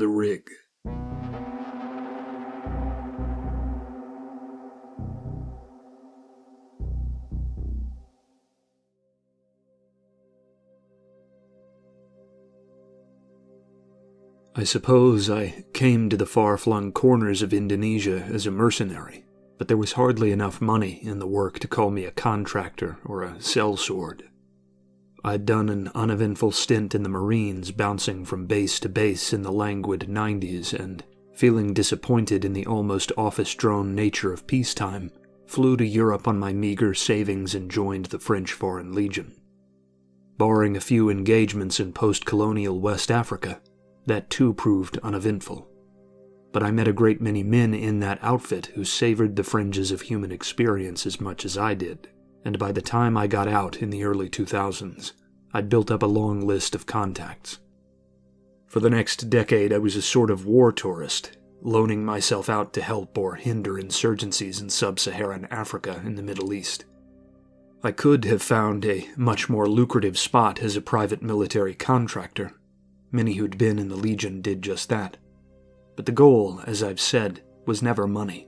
The Rig. I suppose I came to the far-flung corners of Indonesia as a mercenary, but there was hardly enough money in the work to call me a contractor or a sellsword. I'd done an uneventful stint in the Marines, bouncing from base to base in the languid 90s, and, feeling disappointed in the almost office-drone nature of peacetime, flew to Europe on my meager savings and joined the French Foreign Legion. Barring a few engagements in post-colonial West Africa, that too proved uneventful. But I met a great many men in that outfit who savored the fringes of human experience as much as I did, and by the time I got out in the early 2000s, I'd built up a long list of contacts. For the next decade, I was a sort of war tourist, loaning myself out to help or hinder insurgencies in sub-Saharan Africa and the Middle East. I could have found a much more lucrative spot as a private military contractor. Many who'd been in the Legion did just that. But the goal, as I've said, was never money.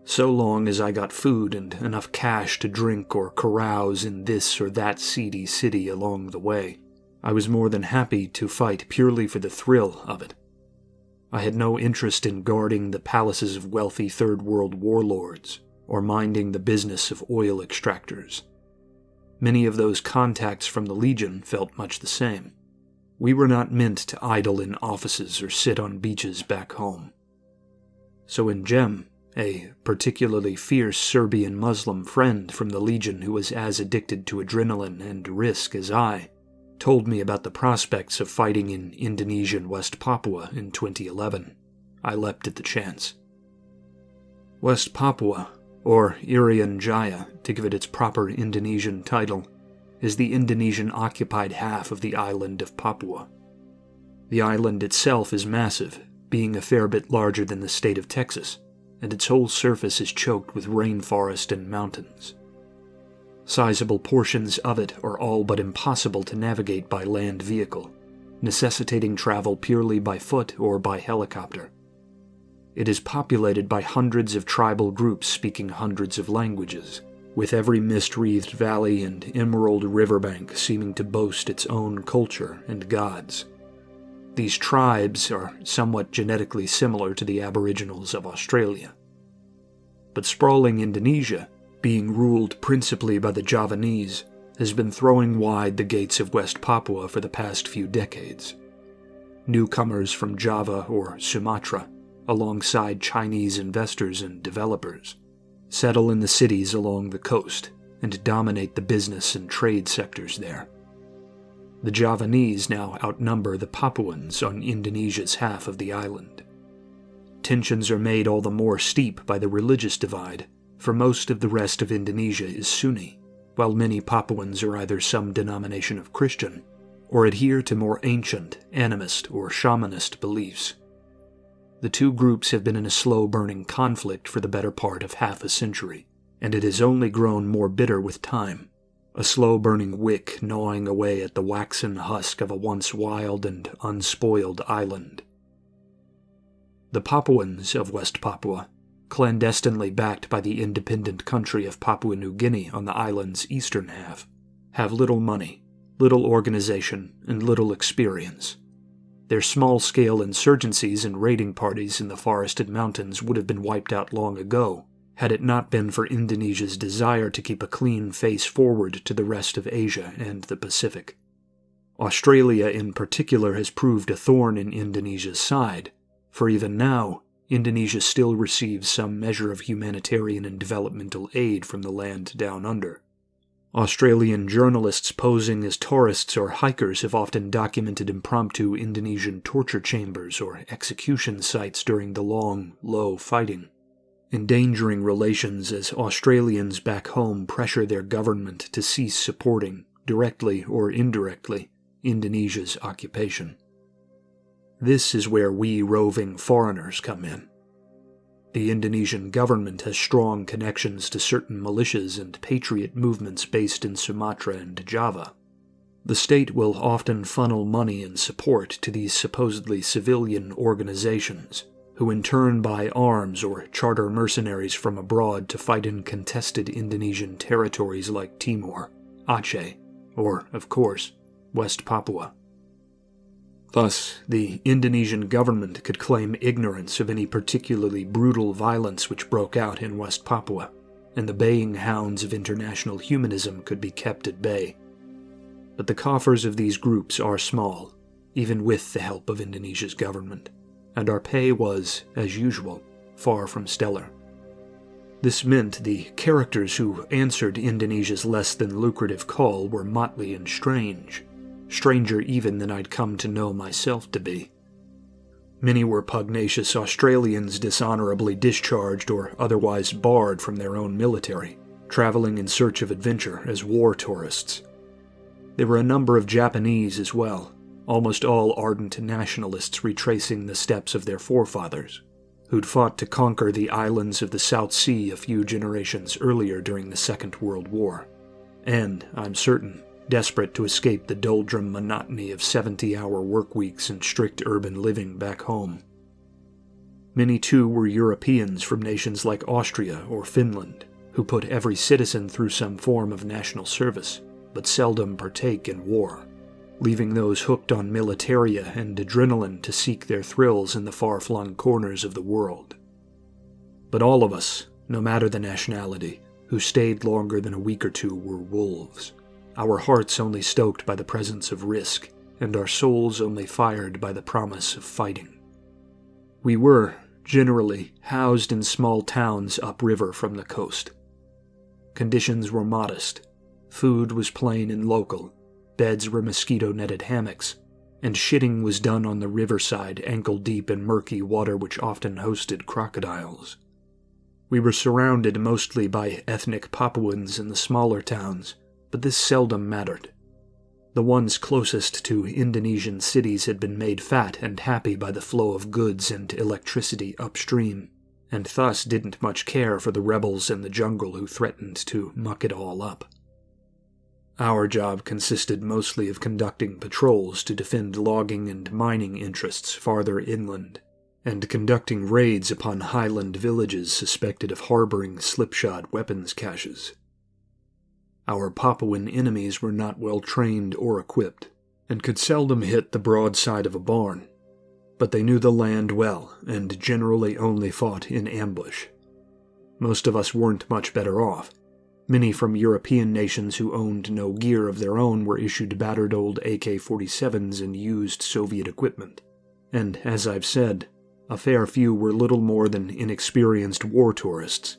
So long as I got food and enough cash to drink or carouse in this or that seedy city along the way, I was more than happy to fight purely for the thrill of it. I had no interest in guarding the palaces of wealthy Third World warlords or minding the business of oil extractors. Many of those contacts from the Legion felt much the same. We were not meant to idle in offices or sit on beaches back home. So in Jem, a particularly fierce Serbian Muslim friend from the Legion who was as addicted to adrenaline and risk as I, told me about the prospects of fighting in Indonesian West Papua in 2011. I leapt at the chance. West Papua, or Irian Jaya to give it its proper Indonesian title, is the Indonesian-occupied half of the island of Papua. The island itself is massive, being a fair bit larger than the state of Texas, and its whole surface is choked with rainforest and mountains. Sizable portions of it are all but impossible to navigate by land vehicle, necessitating travel purely by foot or by helicopter. It is populated by hundreds of tribal groups speaking hundreds of languages, with every mist-wreathed valley and emerald riverbank seeming to boast its own culture and gods. These tribes are somewhat genetically similar to the Aboriginals of Australia. But sprawling Indonesia, being ruled principally by the Javanese, has been throwing wide the gates of West Papua for the past few decades. Newcomers from Java or Sumatra, alongside Chinese investors and developers, settle in the cities along the coast and dominate the business and trade sectors there. The Javanese now outnumber the Papuans on Indonesia's half of the island. Tensions are made all the more steep by the religious divide, for most of the rest of Indonesia is Sunni, while many Papuans are either some denomination of Christian or adhere to more ancient, animist, or shamanist beliefs. The two groups have been in a slow-burning conflict for the better part of half a century, and it has only grown more bitter with time, a slow-burning wick gnawing away at the waxen husk of a once wild and unspoiled island. The Papuans of West Papua, clandestinely backed by the independent country of Papua New Guinea on the island's eastern half, have little money, little organization, and little experience. Their small-scale insurgencies and raiding parties in the forested mountains would have been wiped out long ago, had it not been for Indonesia's desire to keep a clean face forward to the rest of Asia and the Pacific. Australia in particular has proved a thorn in Indonesia's side, for even now, Indonesia still receives some measure of humanitarian and developmental aid from the land down under. Australian journalists posing as tourists or hikers have often documented impromptu Indonesian torture chambers or execution sites during the long, low fighting, endangering relations as Australians back home pressure their government to cease supporting, directly or indirectly, Indonesia's occupation. This is where we roving foreigners come in. The Indonesian government has strong connections to certain militias and patriot movements based in Sumatra and Java. The state will often funnel money and support to these supposedly civilian organizations, who in turn buy arms or charter mercenaries from abroad to fight in contested Indonesian territories like Timor, Aceh, or, of course, West Papua. Thus, the Indonesian government could claim ignorance of any particularly brutal violence which broke out in West Papua, and the baying hounds of international humanism could be kept at bay. But the coffers of these groups are small, even with the help of Indonesia's government, and our pay was, as usual, far from stellar. This meant the characters who answered Indonesia's less than lucrative call were motley and strange, stranger even than I'd come to know myself to be. Many were pugnacious Australians dishonorably discharged or otherwise barred from their own military, traveling in search of adventure as war tourists. There were a number of Japanese as well, almost all ardent nationalists retracing the steps of their forefathers, who'd fought to conquer the islands of the South Sea a few generations earlier during the Second World War, and, I'm certain, desperate to escape the doldrum monotony of 70-hour work weeks and strict urban living back home. Many, too, were Europeans from nations like Austria or Finland, who put every citizen through some form of national service, but seldom partake in war, leaving those hooked on militaria and adrenaline to seek their thrills in the far-flung corners of the world. But all of us, no matter the nationality, who stayed longer than a week or two were wolves, our hearts only stoked by the presence of risk, and our souls only fired by the promise of fighting. We were, generally, housed in small towns upriver from the coast. Conditions were modest. Food was plain and local. Beds were mosquito-netted hammocks, and shitting was done on the riverside ankle-deep in murky water which often hosted crocodiles. We were surrounded mostly by ethnic Papuans in the smaller towns, but this seldom mattered. The ones closest to Indonesian cities had been made fat and happy by the flow of goods and electricity upstream, and thus didn't much care for the rebels in the jungle who threatened to muck it all up. Our job consisted mostly of conducting patrols to defend logging and mining interests farther inland, and conducting raids upon highland villages suspected of harboring slipshod weapons caches. Our Papuan enemies were not well trained or equipped, and could seldom hit the broadside of a barn, but they knew the land well and generally only fought in ambush. Most of us weren't much better off. Many from European nations who owned no gear of their own were issued battered old AK-47s and used Soviet equipment, and, as I've said, a fair few were little more than inexperienced war tourists.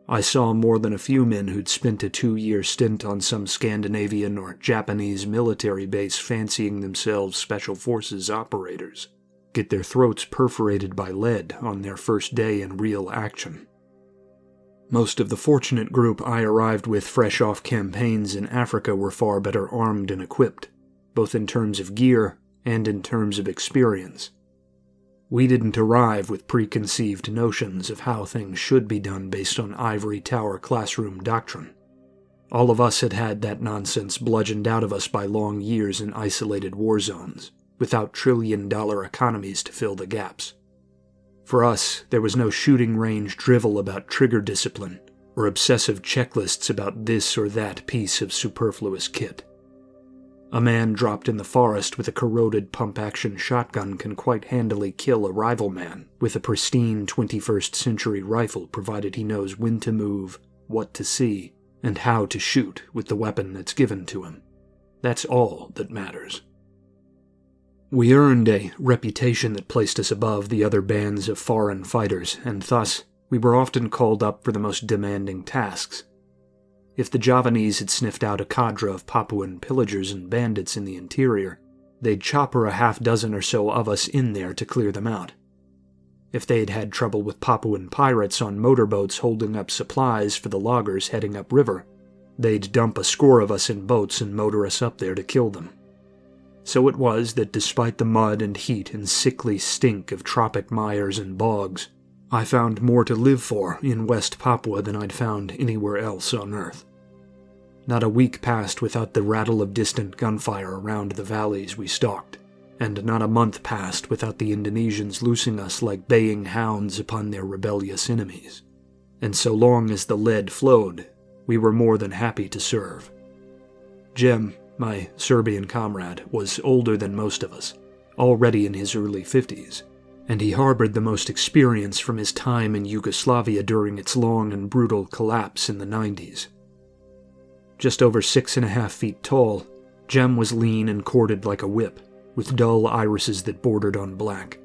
I saw more than a few men who'd spent a 2-year stint on some Scandinavian or Japanese military base fancying themselves Special Forces operators get their throats perforated by lead on their first day in real action. Most of the fortunate group I arrived with fresh off campaigns in Africa were far better armed and equipped, both in terms of gear and in terms of experience. We didn't arrive with preconceived notions of how things should be done based on ivory tower classroom doctrine. All of us had had that nonsense bludgeoned out of us by long years in isolated war zones, without trillion-dollar economies to fill the gaps. For us, there was no shooting range drivel about trigger discipline, or obsessive checklists about this or that piece of superfluous kit. A man dropped in the forest with a corroded pump-action shotgun can quite handily kill a rival man with a pristine 21st century rifle provided he knows when to move, what to see, and how to shoot with the weapon that's given to him. That's all that matters. We earned a reputation that placed us above the other bands of foreign fighters, and thus we were often called up for the most demanding tasks. If the Javanese had sniffed out a cadre of Papuan pillagers and bandits in the interior, they'd chopper a half-dozen or so of us in there to clear them out. If they'd had trouble with Papuan pirates on motorboats holding up supplies for the loggers heading upriver, they'd dump a score of us in boats and motor us up there to kill them. So it was that despite the mud and heat and sickly stink of tropic mires and bogs, I found more to live for in West Papua than I'd found anywhere else on Earth. Not a week passed without the rattle of distant gunfire around the valleys we stalked, and not a month passed without the Indonesians loosing us like baying hounds upon their rebellious enemies. And so long as the lead flowed, we were more than happy to serve. Jem, my Serbian comrade, was older than most of us, already in his early 50s, and he harbored the most experience from his time in Yugoslavia during its long and brutal collapse in the 90s. Just over 6.5 feet tall, Jem was lean and corded like a whip, with dull irises that bordered on black.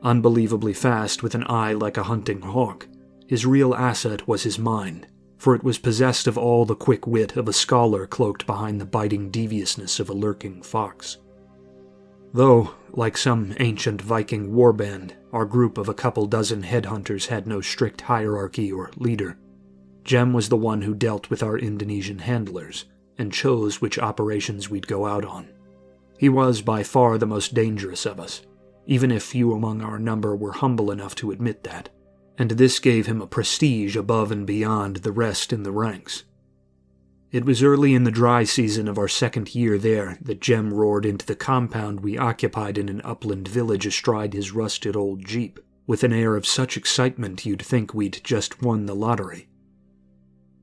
Unbelievably fast with an eye like a hunting hawk, his real asset was his mind, for it was possessed of all the quick wit of a scholar cloaked behind the biting deviousness of a lurking fox. Though, like some ancient Viking warband, our group of a couple dozen headhunters had no strict hierarchy or leader, Jem was the one who dealt with our Indonesian handlers and chose which operations we'd go out on. He was by far the most dangerous of us, even if few among our number were humble enough to admit that, and this gave him a prestige above and beyond the rest in the ranks. It was early in the dry season of our second year there that Jem roared into the compound we occupied in an upland village astride his rusted old jeep, with an air of such excitement you'd think we'd just won the lottery.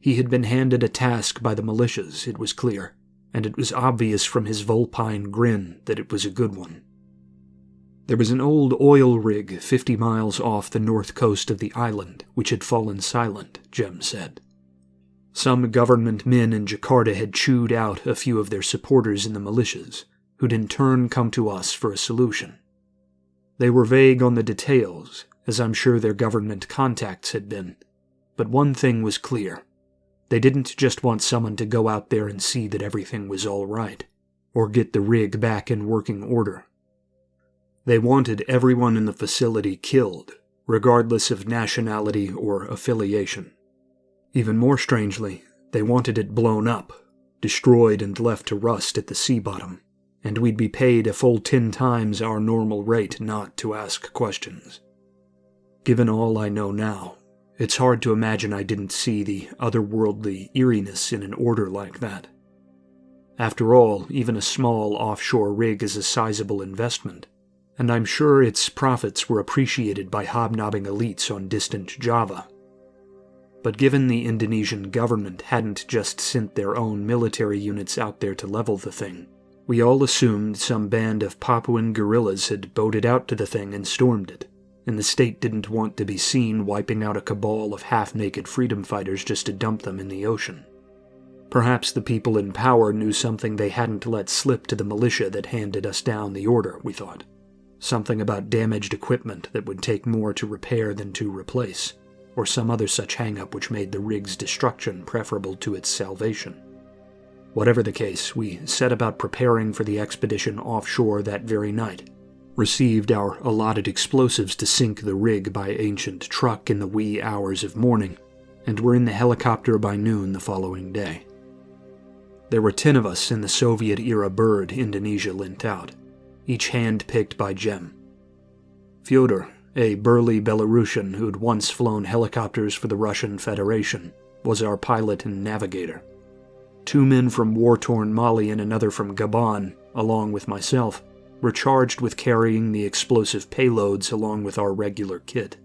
He had been handed a task by the militias, it was clear, and it was obvious from his vulpine grin that it was a good one. There was an old oil rig 50 miles off the north coast of the island, which had fallen silent, Jem said. Some government men in Jakarta had chewed out a few of their supporters in the militias, who'd in turn come to us for a solution. They were vague on the details, as I'm sure their government contacts had been, but one thing was clear. They didn't just want someone to go out there and see that everything was all right, or get the rig back in working order. They wanted everyone in the facility killed, regardless of nationality or affiliation. Even more strangely, they wanted it blown up, destroyed and left to rust at the sea bottom, and we'd be paid a full 10 times our normal rate not to ask questions. Given all I know now, it's hard to imagine I didn't see the otherworldly eeriness in an order like that. After all, even a small offshore rig is a sizable investment, and I'm sure its profits were appreciated by hobnobbing elites on distant Java. But given the Indonesian government hadn't just sent their own military units out there to level the thing, we all assumed some band of Papuan guerrillas had boated out to the thing and stormed it, and the state didn't want to be seen wiping out a cabal of half-naked freedom fighters just to dump them in the ocean. Perhaps the people in power knew something they hadn't let slip to the militia that handed us down the order, we thought. Something about damaged equipment that would take more to repair than to replace, or some other such hang-up which made the rig's destruction preferable to its salvation. Whatever the case, we set about preparing for the expedition offshore that very night, received our allotted explosives to sink the rig by ancient truck in the wee hours of morning, and were in the helicopter by noon the following day. There were 10 of us in the Soviet-era bird Indonesia lent out, each hand-picked by Jem. Fyodor, a burly Belarusian who'd once flown helicopters for the Russian Federation, was our pilot and navigator. 2 men from war-torn Mali and another from Gabon, along with myself, were charged with carrying the explosive payloads along with our regular kit.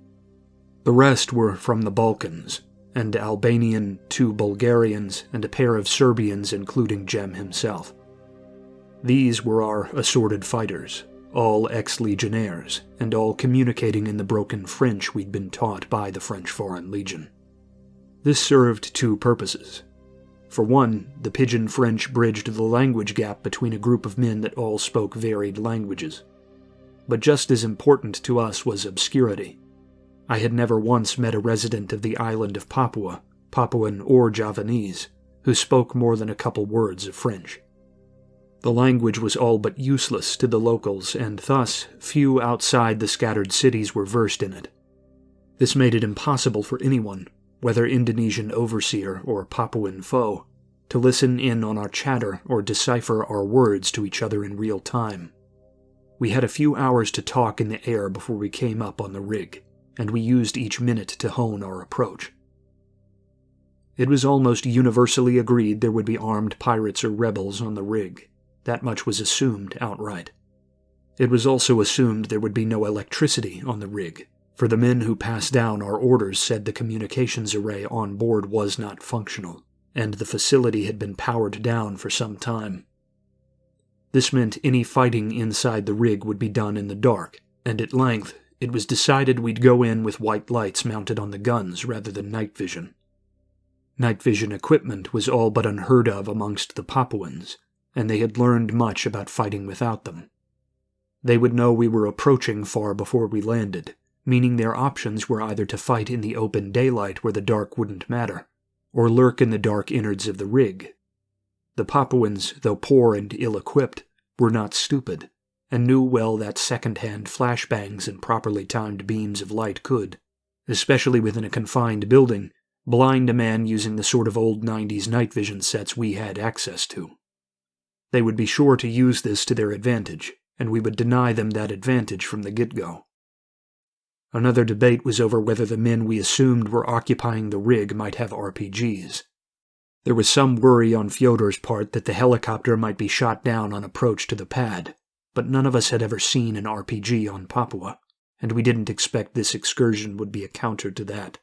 The rest were from the Balkans, and Albanian, 2 Bulgarians, and a pair of Serbians including Jem himself. These were our assorted fighters, all ex-legionnaires, and all communicating in the broken French we'd been taught by the French Foreign Legion. This served 2 purposes. For one, the Pidgin French bridged the language gap between a group of men that all spoke varied languages. But just as important to us was obscurity. I had never once met a resident of the island of Papua, Papuan or Javanese, who spoke more than a couple words of French. The language was all but useless to the locals, and thus few outside the scattered cities were versed in it. This made it impossible for anyone, whether Indonesian overseer or Papuan foe, to listen in on our chatter or decipher our words to each other in real time. We had a few hours to talk in the air before we came up on the rig, and we used each minute to hone our approach. It was almost universally agreed there would be armed pirates or rebels on the rig. That much was assumed outright. It was also assumed there would be no electricity on the rig, for the men who passed down our orders said the communications array on board was not functional, and the facility had been powered down for some time. This meant any fighting inside the rig would be done in the dark, and at length it was decided we'd go in with white lights mounted on the guns rather than night vision. Night vision equipment was all but unheard of amongst the Papuans, and they had learned much about fighting without them. They would know we were approaching far before we landed, meaning their options were either to fight in the open daylight where the dark wouldn't matter, or lurk in the dark innards of the rig. The Papuans, though poor and ill-equipped, were not stupid, and knew well that second-hand flashbangs and properly timed beams of light could, especially within a confined building, blind a man using the sort of old 90s night vision sets we had access to. They would be sure to use this to their advantage, and we would deny them that advantage from the get-go. Another debate was over whether the men we assumed were occupying the rig might have RPGs. There was some worry on Fyodor's part that the helicopter might be shot down on approach to the pad, but none of us had ever seen an RPG on Papua, and we didn't expect this excursion would be a counter to that.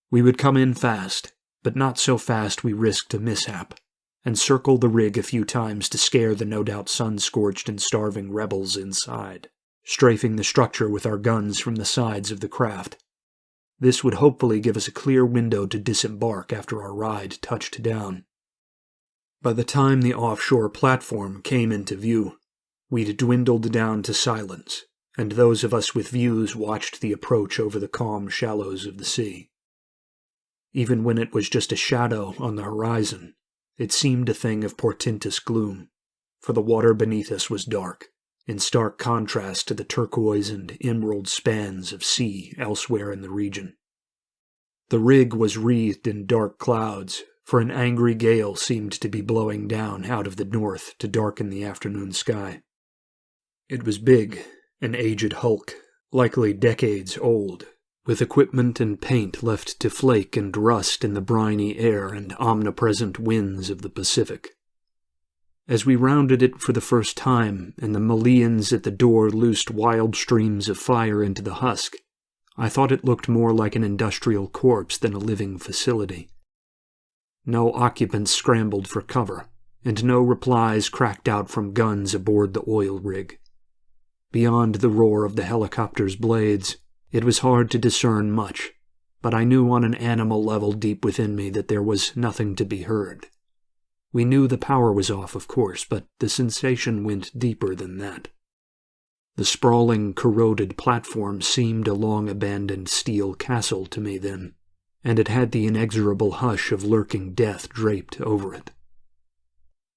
We would come in fast, but not so fast we risked a mishap, and circle the rig a few times to scare the no doubt sun-scorched and starving rebels inside, strafing the structure with our guns from the sides of the craft. This would hopefully give us a clear window to disembark after our ride touched down. By the time the offshore platform came into view, we'd dwindled down to silence, and those of us with views watched the approach over the calm shallows of the sea. Even when it was just a shadow on the horizon, it seemed a thing of portentous gloom, for the water beneath us was dark, in stark contrast to the turquoise and emerald spans of sea elsewhere in the region. The rig was wreathed in dark clouds, for an angry gale seemed to be blowing down out of the north to darken the afternoon sky. It was big, an aged hulk, likely decades old, with equipment and paint left to flake and rust in the briny air and omnipresent winds of the Pacific. As we rounded it for the first time, and the Malians at the door loosed wild streams of fire into the husk, I thought it looked more like an industrial corpse than a living facility. No occupants scrambled for cover, and no replies cracked out from guns aboard the oil rig. Beyond the roar of the helicopter's blades, it was hard to discern much, but I knew on an animal level deep within me that there was nothing to be heard. We knew the power was off, of course, but the sensation went deeper than that. The sprawling, corroded platform seemed a long-abandoned steel castle to me then, and it had the inexorable hush of lurking death draped over it.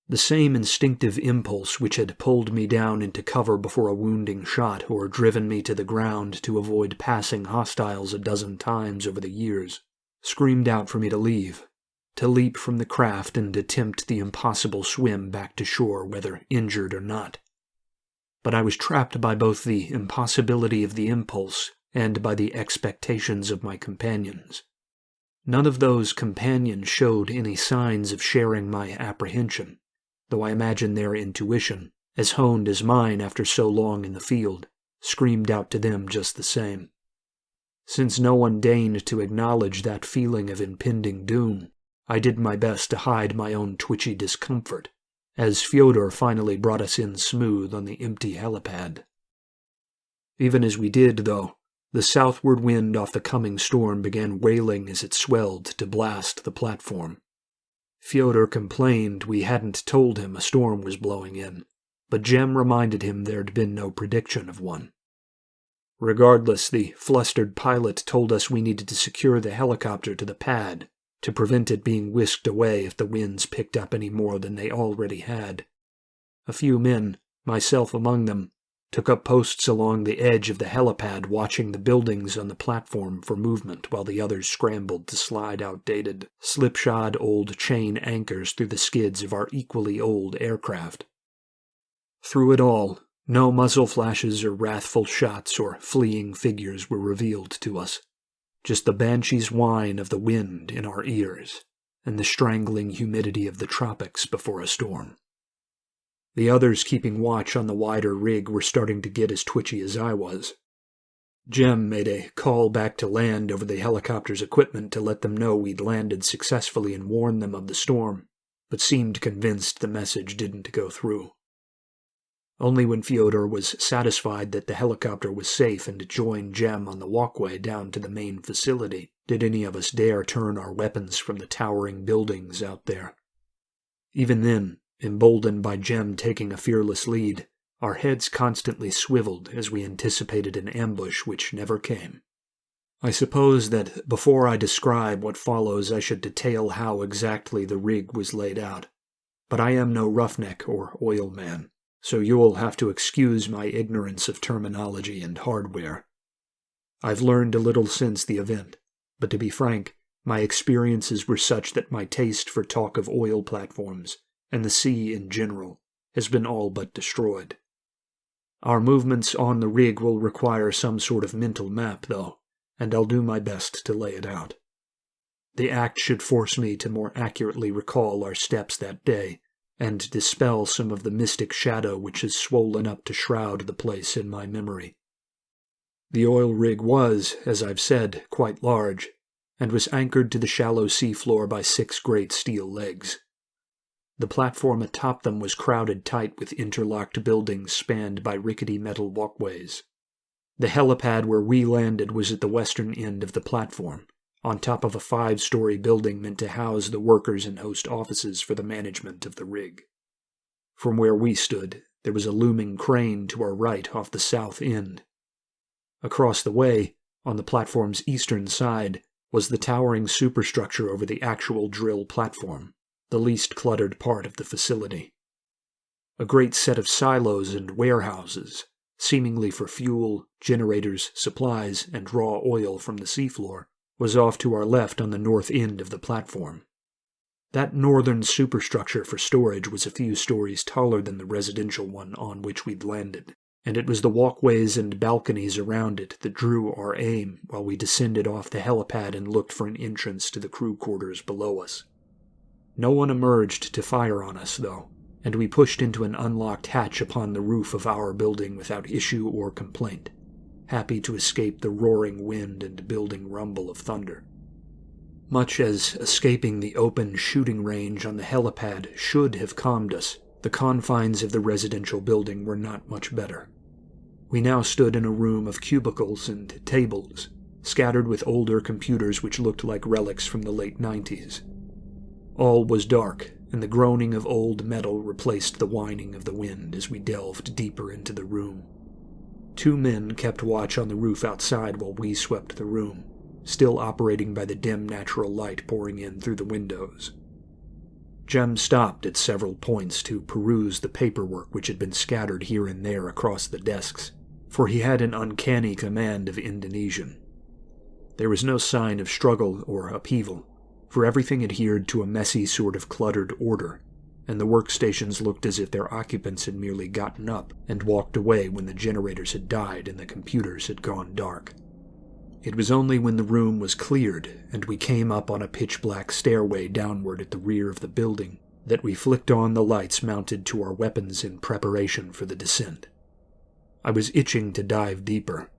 The same instinctive impulse which had pulled me down into cover before a wounding shot or driven me to the ground to avoid passing hostiles a dozen times over the years, screamed out for me to leave, to leap from the craft and attempt the impossible swim back to shore, whether injured or not. But I was trapped by both the impossibility of the impulse and by the expectations of my companions. None of those companions showed any signs of sharing my apprehension, though I imagine their intuition, as honed as mine after so long in the field, screamed out to them just the same. Since no one deigned to acknowledge that feeling of impending doom, I did my best to hide my own twitchy discomfort, as Fyodor finally brought us in smooth on the empty helipad. Even as we did, though, the southward wind off the coming storm began wailing as it swelled to blast the platform. Fyodor complained we hadn't told him a storm was blowing in, but Jem reminded him there'd been no prediction of one. Regardless, the flustered pilot told us we needed to secure the helicopter to the pad to prevent it being whisked away if the winds picked up any more than they already had. A few men, myself among them, took up posts along the edge of the helipad watching the buildings on the platform for movement while the others scrambled to slide outdated, slipshod old chain anchors through the skids of our equally old aircraft. Through it all, no muzzle flashes or wrathful shots or fleeing figures were revealed to us, just the banshee's whine of the wind in our ears. and the strangling humidity of the tropics before a storm. The others keeping watch on the wider rig were starting to get as twitchy as I was. Jem made a call back to land over the helicopter's equipment to let them know we'd landed successfully and warn them of the storm, but seemed convinced the message didn't go through. Only when Fyodor was satisfied that the helicopter was safe and joined Jem on the walkway down to the main facility did any of us dare turn our weapons from the towering buildings out there. Even then, emboldened by Jem taking a fearless lead, our heads constantly swiveled as we anticipated an ambush which never came. I suppose that before I describe what follows I should detail how exactly the rig was laid out, but I am no roughneck or oil man, so you'll have to excuse my ignorance of terminology and hardware. I've learned a little since the event, but to be frank, my experiences were such that my taste for talk of oil platforms, and the sea in general, has been all but destroyed. Our movements on the rig will require some sort of mental map, though, and I'll do my best to lay it out. The act should force me to more accurately recall our steps that day, and dispel some of the mystic shadow which has swollen up to shroud the place in my memory. The oil rig was, as I've said, quite large, and was anchored to the shallow seafloor by 6 great steel legs. The platform atop them was crowded tight with interlocked buildings spanned by rickety metal walkways. The helipad where we landed was at the western end of the platform, on top of a 5-story building meant to house the workers and host offices for the management of the rig. From where we stood, there was a looming crane to our right off the south end. Across the way, on the platform's eastern side, was the towering superstructure over the actual drill platform, the least cluttered part of the facility. A great set of silos and warehouses, seemingly for fuel, generators, supplies, and raw oil from the seafloor, was off to our left on the north end of the platform. That northern superstructure for storage was a few stories taller than the residential one on which we'd landed, and it was the walkways and balconies around it that drew our aim while we descended off the helipad and looked for an entrance to the crew quarters below us. No one emerged to fire on us, though, and we pushed into an unlocked hatch upon the roof of our building without issue or complaint, happy to escape the roaring wind and building rumble of thunder. Much as escaping the open shooting range on the helipad should have calmed us, the confines of the residential building were not much better. We now stood in a room of cubicles and tables, scattered with older computers which looked like relics from the late 90s. All was dark, and the groaning of old metal replaced the whining of the wind as we delved deeper into the room. 2 men kept watch on the roof outside while we swept the room, still operating by the dim natural light pouring in through the windows. Jem stopped at several points to peruse the paperwork which had been scattered here and there across the desks, for he had an uncanny command of Indonesian. There was no sign of struggle or upheaval, for everything adhered to a messy sort of cluttered order, and the workstations looked as if their occupants had merely gotten up and walked away when the generators had died and the computers had gone dark. It was only when the room was cleared and we came up on a pitch-black stairway downward at the rear of the building that we flicked on the lights mounted to our weapons in preparation for the descent. I was itching to dive deeper,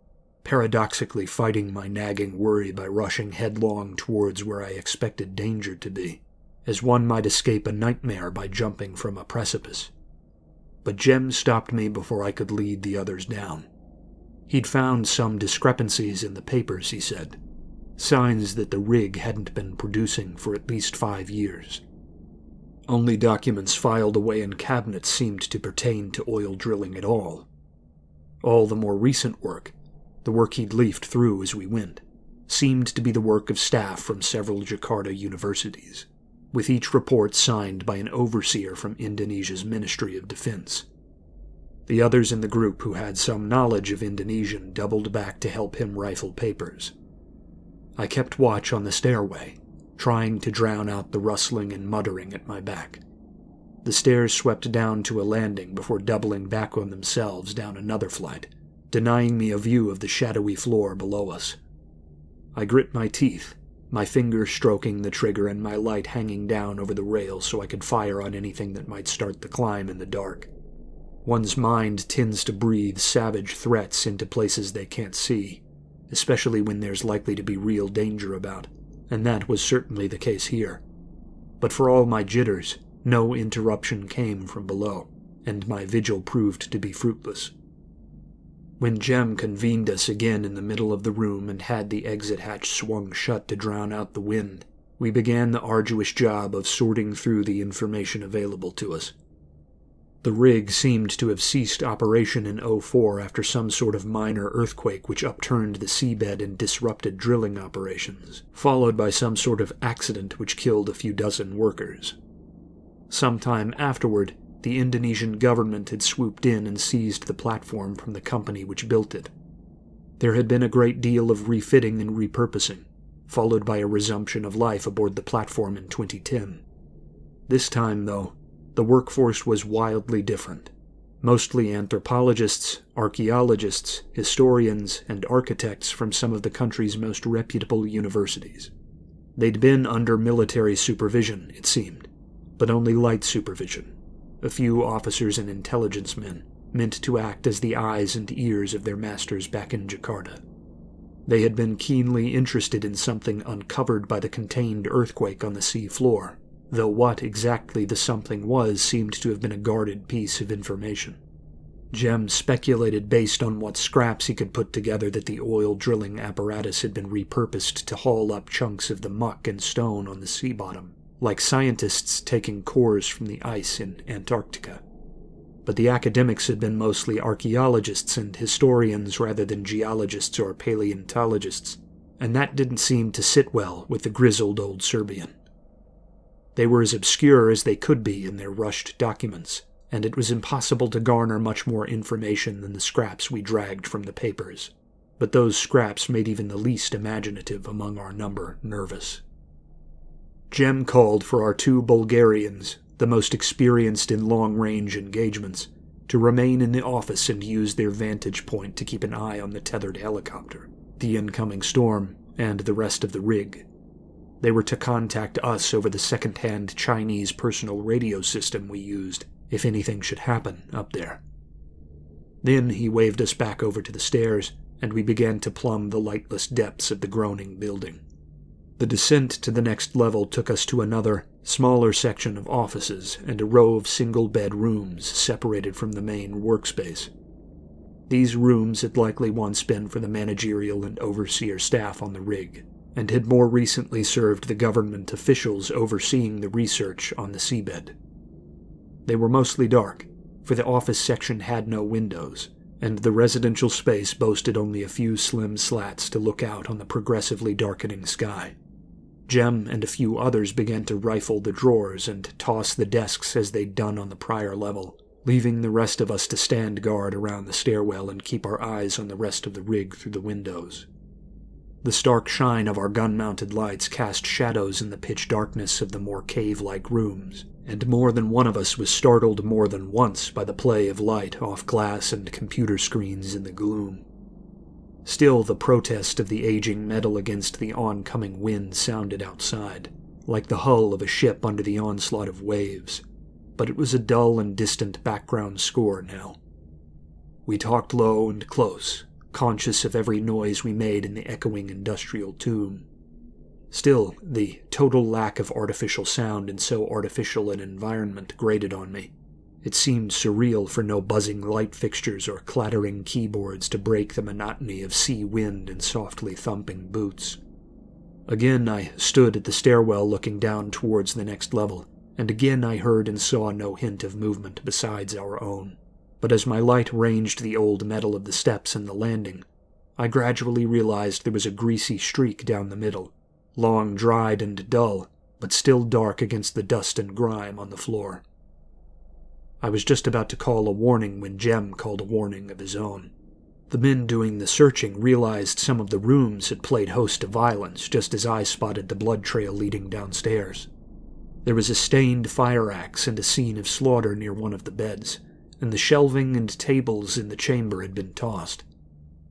paradoxically fighting my nagging worry by rushing headlong towards where I expected danger to be, as one might escape a nightmare by jumping from a precipice. But Jem stopped me before I could lead the others down. He'd found some discrepancies in the papers, he said, signs that the rig hadn't been producing for at least 5 years. Only documents filed away in cabinets seemed to pertain to oil drilling at all. All the more recent work, the work he'd leafed through as we went, seemed to be the work of staff from several Jakarta universities, with each report signed by an overseer from Indonesia's Ministry of Defense. The others in the group who had some knowledge of Indonesian doubled back to help him rifle papers. I kept watch on the stairway, trying to drown out the rustling and muttering at my back. The stairs swept down to a landing before doubling back on themselves down another flight, denying me a view of the shadowy floor below us. I grit my teeth, my finger stroking the trigger and my light hanging down over the rail so I could fire on anything that might start the climb in the dark. One's mind tends to breathe savage threats into places they can't see, especially when there's likely to be real danger about, and that was certainly the case here. But for all my jitters, no interruption came from below, and my vigil proved to be fruitless. When Jem convened us again in the middle of the room and had the exit hatch swung shut to drown out the wind, we began the arduous job of sorting through the information available to us. The rig seemed to have ceased operation in 04 after some sort of minor earthquake which upturned the seabed and disrupted drilling operations, followed by some sort of accident which killed a few dozen workers. Sometime afterward, the Indonesian government had swooped in and seized the platform from the company which built it. There had been a great deal of refitting and repurposing, followed by a resumption of life aboard the platform in 2010. This time, though, the workforce was wildly different. Mostly anthropologists, archaeologists, historians, and architects from some of the country's most reputable universities. They'd been under military supervision, it seemed, but only light supervision. A few officers and intelligence men, meant to act as the eyes and ears of their masters back in Jakarta. They had been keenly interested in something uncovered by the contained earthquake on the sea floor, though what exactly the something was seemed to have been a guarded piece of information. Jem speculated based on what scraps he could put together that the oil drilling apparatus had been repurposed to haul up chunks of the muck and stone on the sea bottom, like scientists taking cores from the ice in Antarctica. But the academics had been mostly archaeologists and historians rather than geologists or paleontologists, and that didn't seem to sit well with the grizzled old Serbian. They were as obscure as they could be in their rushed documents, and it was impossible to garner much more information than the scraps we dragged from the papers. But those scraps made even the least imaginative among our number nervous. Jem called for our 2 Bulgarians, the most experienced in long-range engagements, to remain in the office and use their vantage point to keep an eye on the tethered helicopter, the incoming storm, and the rest of the rig. They were to contact us over the second-hand Chinese personal radio system we used, if anything should happen up there. Then he waved us back over to the stairs, and we began to plumb the lightless depths of the groaning building. The descent to the next level took us to another, smaller section of offices and a row of single-bed rooms separated from the main workspace. These rooms had likely once been for the managerial and overseer staff on the rig, and had more recently served the government officials overseeing the research on the seabed. They were mostly dark, for the office section had no windows, and the residential space boasted only a few slim slats to look out on the progressively darkening sky. Jem and a few others began to rifle the drawers and toss the desks as they'd done on the prior level, leaving the rest of us to stand guard around the stairwell and keep our eyes on the rest of the rig through the windows. The stark shine of our gun-mounted lights cast shadows in the pitch darkness of the more cave-like rooms, and more than one of us was startled more than once by the play of light off glass and computer screens in the gloom. Still, the protest of the aging metal against the oncoming wind sounded outside, like the hull of a ship under the onslaught of waves, but it was a dull and distant background score now. We talked low and close, conscious of every noise we made in the echoing industrial tomb. Still, the total lack of artificial sound in so artificial an environment grated on me. It seemed surreal for no buzzing light fixtures or clattering keyboards to break the monotony of sea wind and softly thumping boots. Again I stood at the stairwell looking down towards the next level, and again I heard and saw no hint of movement besides our own. But as my light ranged the old metal of the steps and the landing, I gradually realized there was a greasy streak down the middle, long dried and dull, but still dark against the dust and grime on the floor. I was just about to call a warning when Jem called a warning of his own. The men doing the searching realized some of the rooms had played host to violence just as I spotted the blood trail leading downstairs. There was a stained fire axe and a scene of slaughter near one of the beds, and the shelving and tables in the chamber had been tossed.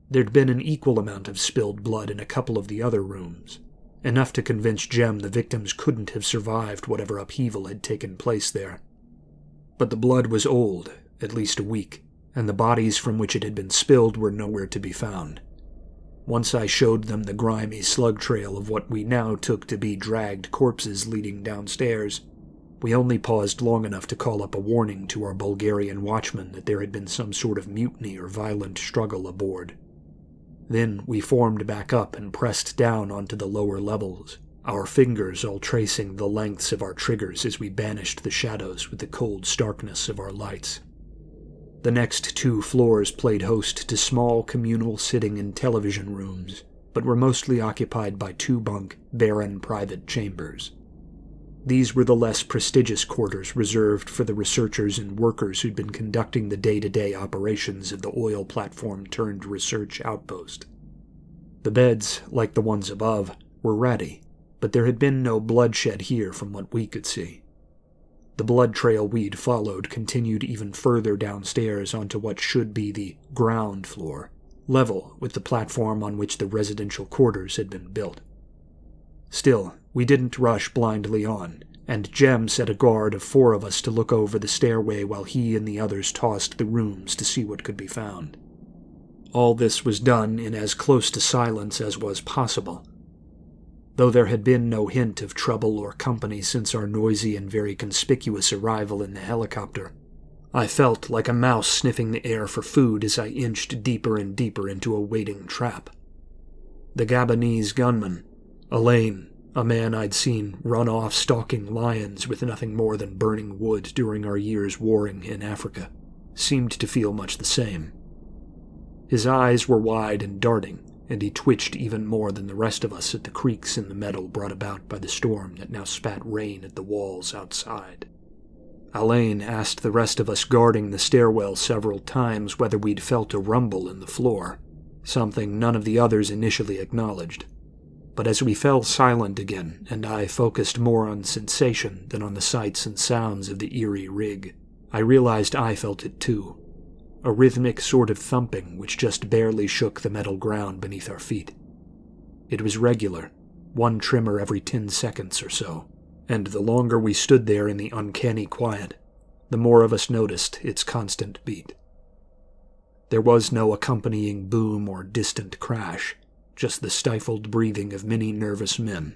There'd been an equal amount of spilled blood in a couple of the other rooms, enough to convince Jem the victims couldn't have survived whatever upheaval had taken place there. But the blood was old, at least a week, and the bodies from which it had been spilled were nowhere to be found. Once I showed them the grimy slug trail of what we now took to be dragged corpses leading downstairs, we only paused long enough to call up a warning to our Bulgarian watchman that there had been some sort of mutiny or violent struggle aboard. Then we formed back up and pressed down onto the lower levels, our fingers all tracing the lengths of our triggers as we banished the shadows with the cold starkness of our lights. The next 2 floors played host to small communal sitting and television rooms, but were mostly occupied by 2-bunk, barren private chambers. These were the less prestigious quarters reserved for the researchers and workers who'd been conducting the day-to-day operations of the oil platform-turned-research outpost. The beds, like the ones above, were ratty, but there had been no bloodshed here from what we could see. The blood trail we'd followed continued even further downstairs onto what should be the ground floor, level with the platform on which the residential quarters had been built. Still, we didn't rush blindly on, and Jem set a guard of 4 of us to look over the stairway while he and the others tossed the rooms to see what could be found. All this was done in as close to silence as was possible. Though there had been no hint of trouble or company since our noisy and very conspicuous arrival in the helicopter, I felt like a mouse sniffing the air for food as I inched deeper and deeper into a waiting trap. The Gabonese gunman, Alain, a man I'd seen run off stalking lions with nothing more than burning wood during our years warring in Africa, seemed to feel much the same. His eyes were wide and darting, and he twitched even more than the rest of us at the creaks in the metal brought about by the storm that now spat rain at the walls outside. Alain asked the rest of us guarding the stairwell several times whether we'd felt a rumble in the floor, something none of the others initially acknowledged. But as we fell silent again, and I focused more on sensation than on the sights and sounds of the eerie rig, I realized I felt it too. A rhythmic sort of thumping which just barely shook the metal ground beneath our feet. It was regular, 1 tremor every 10 seconds or so, and the longer we stood there in the uncanny quiet, the more of us noticed its constant beat. There was no accompanying boom or distant crash, just the stifled breathing of many nervous men,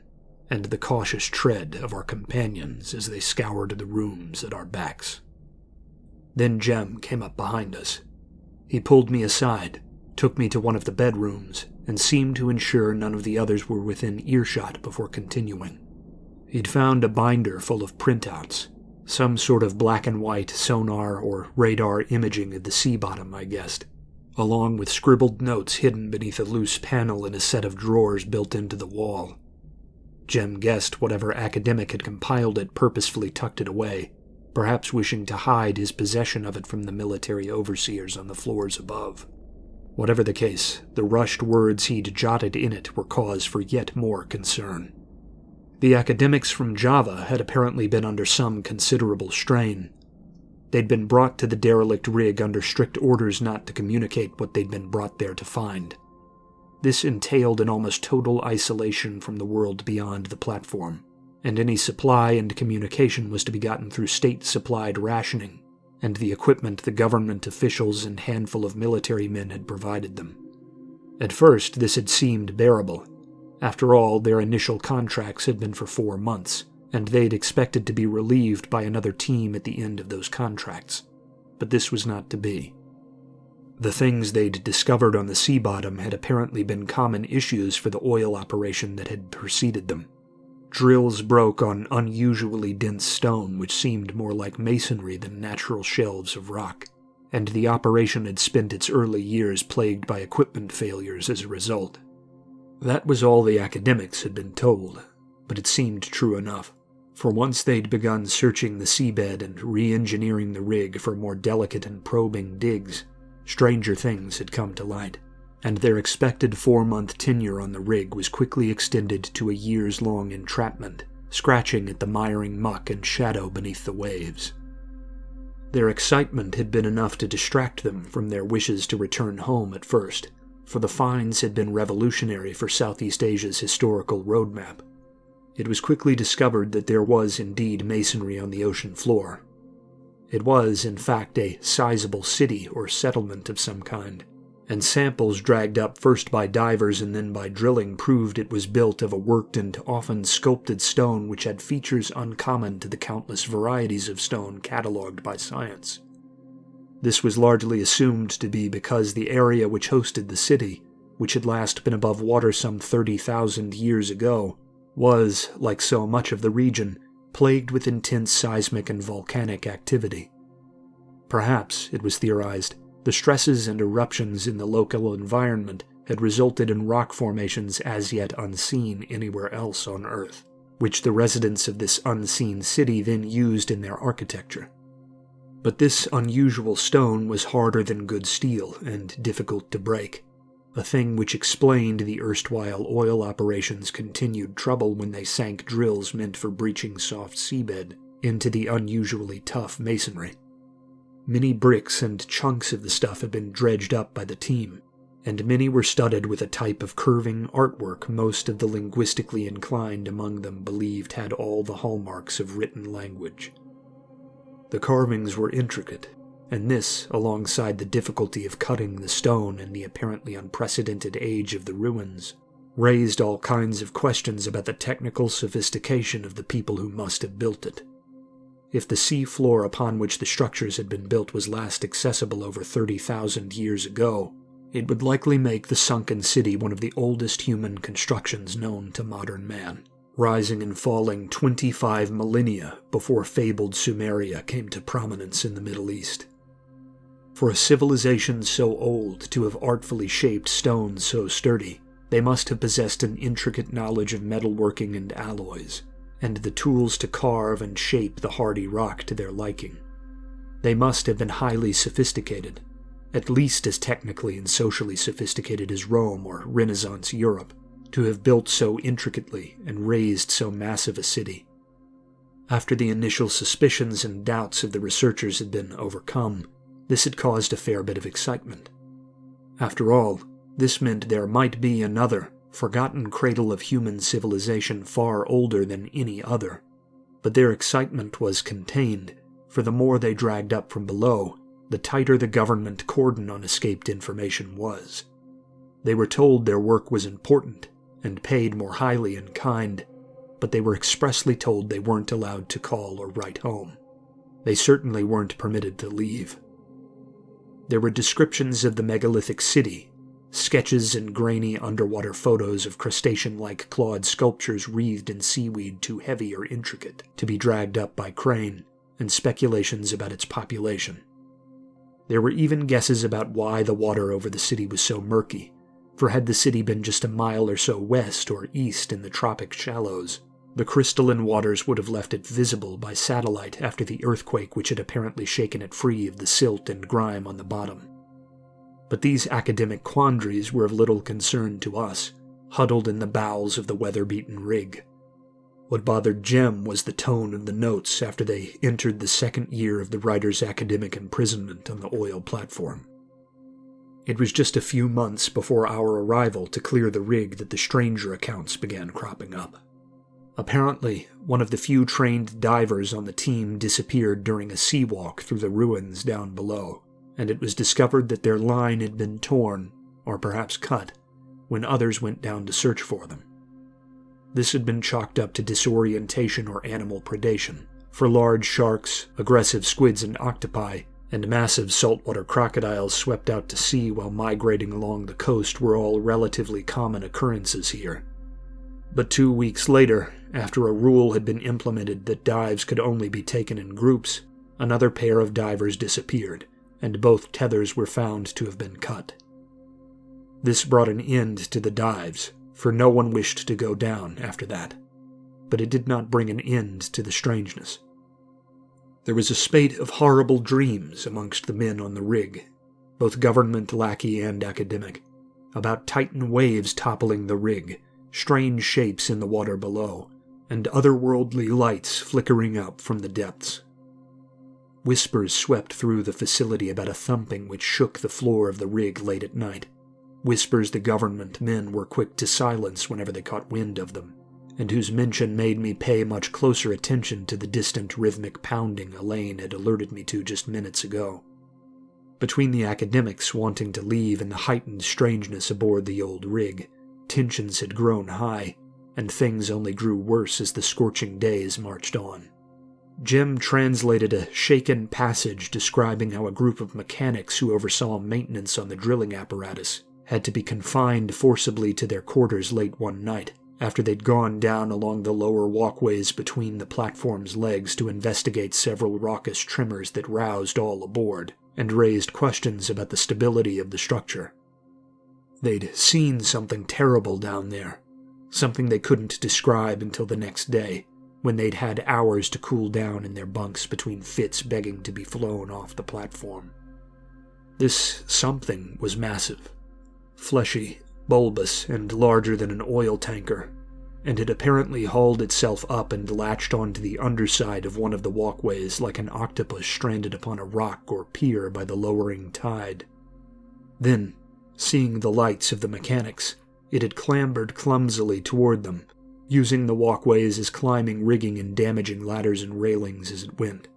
and the cautious tread of our companions as they scoured the rooms at our backs. Then Jem came up behind us. He pulled me aside, took me to one of the bedrooms, and seemed to ensure none of the others were within earshot before continuing. He'd found a binder full of printouts, some sort of black and white sonar or radar imaging of the sea bottom, I guessed, along with scribbled notes hidden beneath a loose panel in a set of drawers built into the wall. Jem guessed whatever academic had compiled it purposefully tucked it away, perhaps wishing to hide his possession of it from the military overseers on the floors above. Whatever the case, the rushed words he'd jotted in it were cause for yet more concern. The academics from Java had apparently been under some considerable strain. They'd been brought to the derelict rig under strict orders not to communicate what they'd been brought there to find. This entailed an almost total isolation from the world beyond the platform, and any supply and communication was to be gotten through state-supplied rationing, and the equipment the government officials and handful of military men had provided them. At first, this had seemed bearable. After all, their initial contracts had been for 4 months, and they'd expected to be relieved by another team at the end of those contracts. But this was not to be. The things they'd discovered on the sea bottom had apparently been common issues for the oil operation that had preceded them. Drills broke on unusually dense stone which seemed more like masonry than natural shelves of rock, and the operation had spent its early years plagued by equipment failures as a result. That was all the academics had been told, but it seemed true enough, for once they'd begun searching the seabed and re-engineering the rig for more delicate and probing digs, stranger things had come to light, and their expected 4-month tenure on the rig was quickly extended to a years-long entrapment, scratching at the miring muck and shadow beneath the waves. Their excitement had been enough to distract them from their wishes to return home at first, for the finds had been revolutionary for Southeast Asia's historical roadmap. It was quickly discovered that there was indeed masonry on the ocean floor. It was, in fact, a sizable city or settlement of some kind, and samples dragged up first by divers and then by drilling proved it was built of a worked and often sculpted stone which had features uncommon to the countless varieties of stone catalogued by science. This was largely assumed to be because the area which hosted the city, which had last been above water some 30,000 years ago, was, like so much of the region, plagued with intense seismic and volcanic activity. Perhaps, it was theorized, the stresses and eruptions in the local environment had resulted in rock formations as yet unseen anywhere else on Earth, which the residents of this unseen city then used in their architecture. But this unusual stone was harder than good steel and difficult to break, a thing which explained the erstwhile oil operations' continued trouble when they sank drills meant for breaching soft seabed into the unusually tough masonry. Many bricks and chunks of the stuff had been dredged up by the team, and many were studded with a type of curving artwork most of the linguistically inclined among them believed had all the hallmarks of written language. The carvings were intricate, and this, alongside the difficulty of cutting the stone and the apparently unprecedented age of the ruins, raised all kinds of questions about the technical sophistication of the people who must have built it. If the sea floor upon which the structures had been built was last accessible over 30,000 years ago, it would likely make the sunken city one of the oldest human constructions known to modern man, rising and falling 25 millennia before fabled Sumeria came to prominence in the Middle East. For a civilization so old to have artfully shaped stones so sturdy, they must have possessed an intricate knowledge of metalworking and alloys, and the tools to carve and shape the hardy rock to their liking. They must have been highly sophisticated, at least as technically and socially sophisticated as Rome or Renaissance Europe, to have built so intricately and raised so massive a city. After the initial suspicions and doubts of the researchers had been overcome, this had caused a fair bit of excitement. After all, this meant there might be another, forgotten cradle of human civilization far older than any other. But their excitement was contained, for the more they dragged up from below, the tighter the government cordon on escaped information was. They were told their work was important, and paid more highly in kind, but they were expressly told they weren't allowed to call or write home. They certainly weren't permitted to leave. There were descriptions of the megalithic city, sketches and grainy underwater photos of crustacean-like clawed sculptures wreathed in seaweed too heavy or intricate to be dragged up by crane, and speculations about its population. There were even guesses about why the water over the city was so murky, for had the city been just a mile or so west or east in the tropic shallows, the crystalline waters would have left it visible by satellite after the earthquake which had apparently shaken it free of the silt and grime on the bottom. But these academic quandaries were of little concern to us, huddled in the bowels of the weather-beaten rig. What bothered Jem was the tone of the notes after they entered the second year of the writer's academic imprisonment on the oil platform. It was just a few months before our arrival to clear the rig that the stranger accounts began cropping up. Apparently, one of the few trained divers on the team disappeared during a sea walk through the ruins down below, and it was discovered that their line had been torn, or perhaps cut, when others went down to search for them. This had been chalked up to disorientation or animal predation, for large sharks, aggressive squids and octopi, and massive saltwater crocodiles swept out to sea while migrating along the coast were all relatively common occurrences here. But 2 weeks later, after a rule had been implemented that dives could only be taken in groups, another pair of divers disappeared, and both tethers were found to have been cut. This brought an end to the dives, for no one wished to go down after that, but it did not bring an end to the strangeness. There was a spate of horrible dreams amongst the men on the rig, both government lackey and academic, about titan waves toppling the rig, strange shapes in the water below, and otherworldly lights flickering up from the depths. Whispers swept through the facility about a thumping which shook the floor of the rig late at night, whispers the government men were quick to silence whenever they caught wind of them, and whose mention made me pay much closer attention to the distant rhythmic pounding Elaine had alerted me to just minutes ago. Between the academics wanting to leave and the heightened strangeness aboard the old rig, tensions had grown high, and things only grew worse as the scorching days marched on. Jim translated a shaken passage describing how a group of mechanics who oversaw maintenance on the drilling apparatus had to be confined forcibly to their quarters late one night, after they'd gone down along the lower walkways between the platform's legs to investigate several raucous tremors that roused all aboard, and raised questions about the stability of the structure. They'd seen something terrible down there, something they couldn't describe until the next day, when they'd had hours to cool down in their bunks between fits begging to be flown off the platform. This something was massive, fleshy, bulbous, and larger than an oil tanker, and had apparently hauled itself up and latched onto the underside of one of the walkways like an octopus stranded upon a rock or pier by the lowering tide. Then, seeing the lights of the mechanics, it had clambered clumsily toward them, using the walkways as climbing rigging and damaging ladders and railings as it went.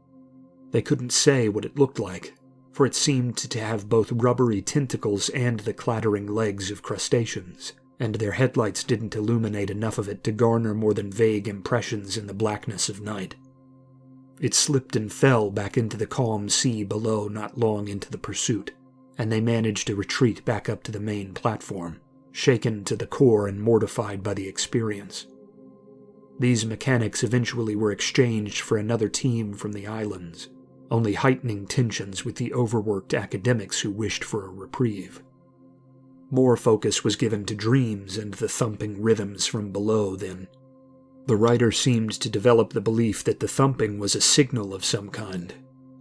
They couldn't say what it looked like, for it seemed to have both rubbery tentacles and the clattering legs of crustaceans, and their headlights didn't illuminate enough of it to garner more than vague impressions in the blackness of night. It slipped and fell back into the calm sea below not long into the pursuit, and they managed to retreat back up to the main platform, shaken to the core and mortified by the experience. These mechanics eventually were exchanged for another team from the islands, only heightening tensions with the overworked academics who wished for a reprieve. More focus was given to dreams and the thumping rhythms from below then. The writer seemed to develop the belief that the thumping was a signal of some kind,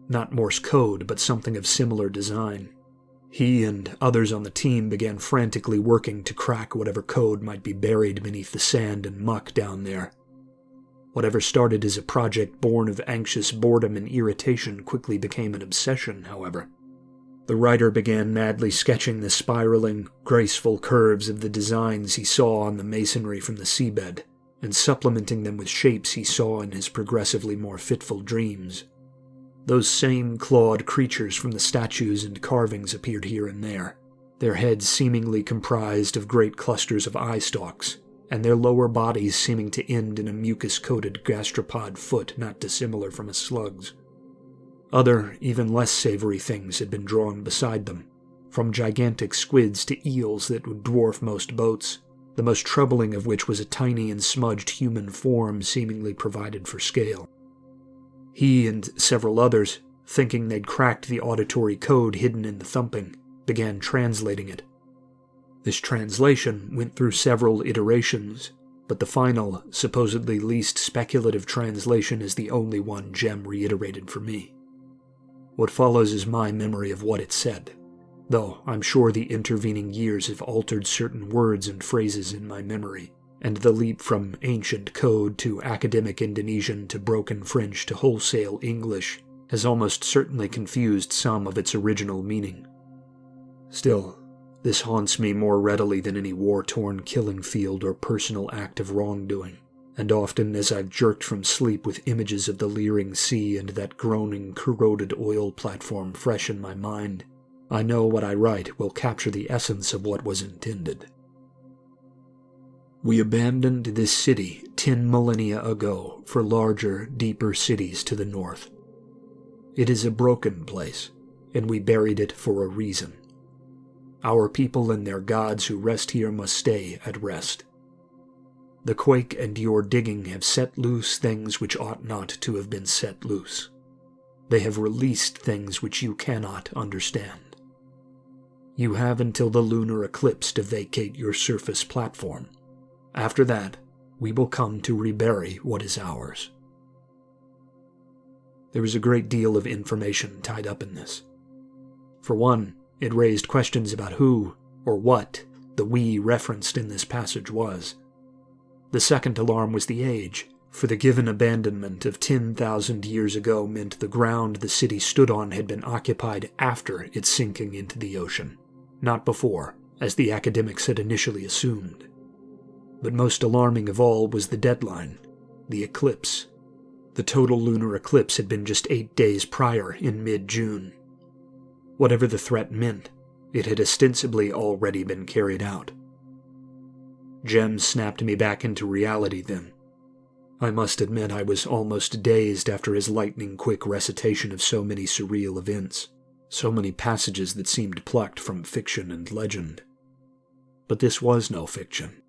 not Morse code, but something of similar design. He and others on the team began frantically working to crack whatever code might be buried beneath the sand and muck down there. Whatever started as a project born of anxious boredom and irritation quickly became an obsession, however. The writer began madly sketching the spiraling, graceful curves of the designs he saw on the masonry from the seabed, and supplementing them with shapes he saw in his progressively more fitful dreams. Those same clawed creatures from the statues and carvings appeared here and there, their heads seemingly comprised of great clusters of eye stalks, and their lower bodies seeming to end in a mucus-coated gastropod foot not dissimilar from a slug's. Other, even less savory things had been drawn beside them, from gigantic squids to eels that would dwarf most boats, the most troubling of which was a tiny and smudged human form seemingly provided for scale. He and several others, thinking they'd cracked the auditory code hidden in the thumping, began translating it. This translation went through several iterations, but the final, supposedly least speculative translation is the only one Jem reiterated for me. What follows is my memory of what it said, though I'm sure the intervening years have altered certain words and phrases in my memory, and the leap from ancient code to academic Indonesian to broken French to wholesale English has almost certainly confused some of its original meaning. Still, this haunts me more readily than any war-torn killing field or personal act of wrongdoing, and often as I've jerked from sleep with images of the leering sea and that groaning, corroded oil platform fresh in my mind, I know what I write will capture the essence of what was intended. We abandoned this city 10 millennia ago for larger, deeper cities to the north. It is a broken place, and we buried it for a reason. Our people and their gods who rest here must stay at rest. The quake and your digging have set loose things which ought not to have been set loose. They have released things which you cannot understand. You have until the lunar eclipse to vacate your surface platform. After that, we will come to rebury what is ours. There was a great deal of information tied up in this. For one, it raised questions about who, or what, the we referenced in this passage was. The second alarm was the age, for the given abandonment of 10,000 years ago meant the ground the city stood on had been occupied after its sinking into the ocean, not before, as the academics had initially assumed. But most alarming of all was the deadline, the eclipse. The total lunar eclipse had been just 8 days prior in mid-June. Whatever the threat meant, it had ostensibly already been carried out. Jem snapped me back into reality then. I must admit I was almost dazed after his lightning-quick recitation of so many surreal events, so many passages that seemed plucked from fiction and legend. But this was no fiction,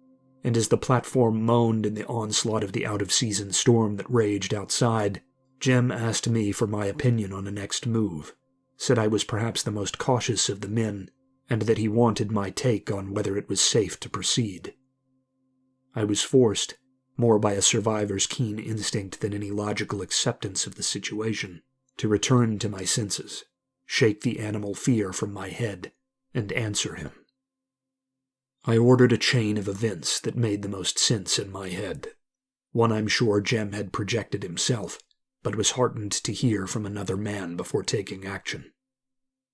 and as the platform moaned in the onslaught of the out-of-season storm that raged outside, Jem asked me for my opinion on the next move, said I was perhaps the most cautious of the men, and that he wanted my take on whether it was safe to proceed. I was forced, more by a survivor's keen instinct than any logical acceptance of the situation, to return to my senses, shake the animal fear from my head, and answer him. I ordered a chain of events that made the most sense in my head, one I'm sure Jem had projected himself, but was heartened to hear from another man before taking action.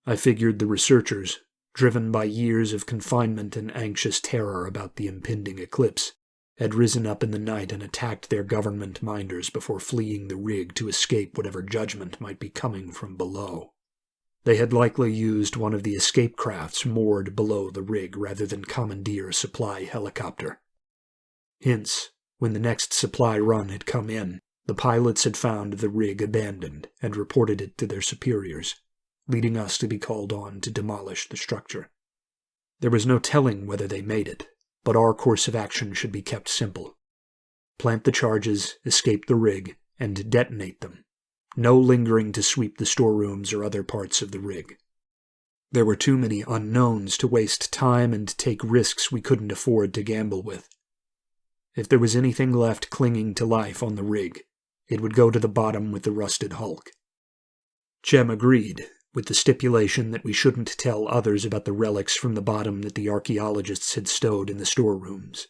I figured the researchers, driven by years of confinement and anxious terror about the impending eclipse, had risen up in the night and attacked their government minders before fleeing the rig to escape whatever judgment might be coming from below. They had likely used one of the escape crafts moored below the rig rather than commandeer a supply helicopter. Hence, when the next supply run had come in, the pilots had found the rig abandoned and reported it to their superiors, leading us to be called on to demolish the structure. There was no telling whether they made it, but our course of action should be kept simple. Plant the charges, escape the rig, and detonate them. No lingering to sweep the storerooms or other parts of the rig. There were too many unknowns to waste time and take risks we couldn't afford to gamble with. If there was anything left clinging to life on the rig, it would go to the bottom with the rusted hulk. Jem agreed, with the stipulation that we shouldn't tell others about the relics from the bottom that the archaeologists had stowed in the storerooms.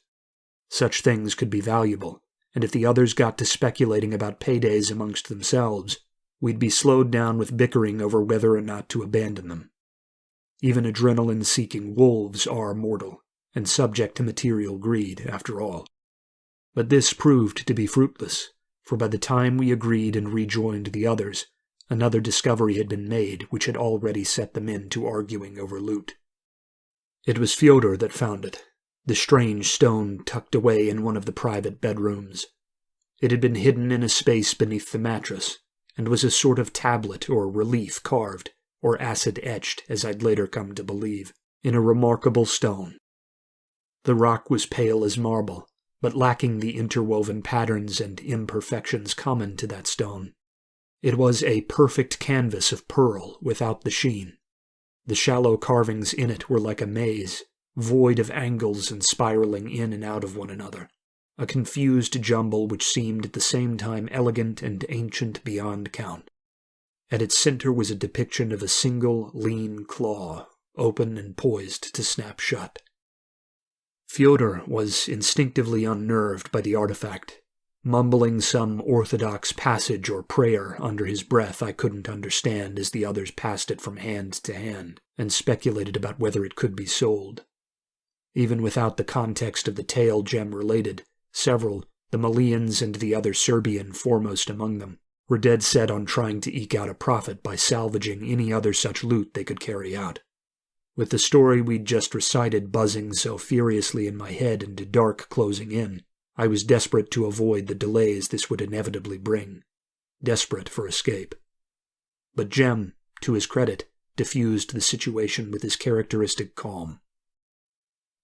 Such things could be valuable, and if the others got to speculating about paydays amongst themselves, we'd be slowed down with bickering over whether or not to abandon them. Even adrenaline-seeking wolves are mortal, and subject to material greed, after all. But this proved to be fruitless, for by the time we agreed and rejoined the others, another discovery had been made which had already set the men to arguing over loot. It was Fyodor that found it, the strange stone tucked away in one of the private bedrooms. It had been hidden in a space beneath the mattress, and was a sort of tablet or relief carved, or acid-etched, as I'd later come to believe, in a remarkable stone. The rock was pale as marble, but lacking the interwoven patterns and imperfections common to that stone. It was a perfect canvas of pearl without the sheen. The shallow carvings in it were like a maze, void of angles and spiraling in and out of one another, a confused jumble which seemed at the same time elegant and ancient beyond count. At its center was a depiction of a single, lean claw, open and poised to snap shut. Fyodor was instinctively unnerved by the artifact, mumbling some orthodox passage or prayer under his breath I couldn't understand as the others passed it from hand to hand and speculated about whether it could be sold. Even without the context of the tale Jem related, several, the Malians and the other Serbian foremost among them, were dead set on trying to eke out a profit by salvaging any other such loot they could carry out. With the story we'd just recited buzzing so furiously in my head and dark closing in, I was desperate to avoid the delays this would inevitably bring, desperate for escape. But Jem, to his credit, diffused the situation with his characteristic calm.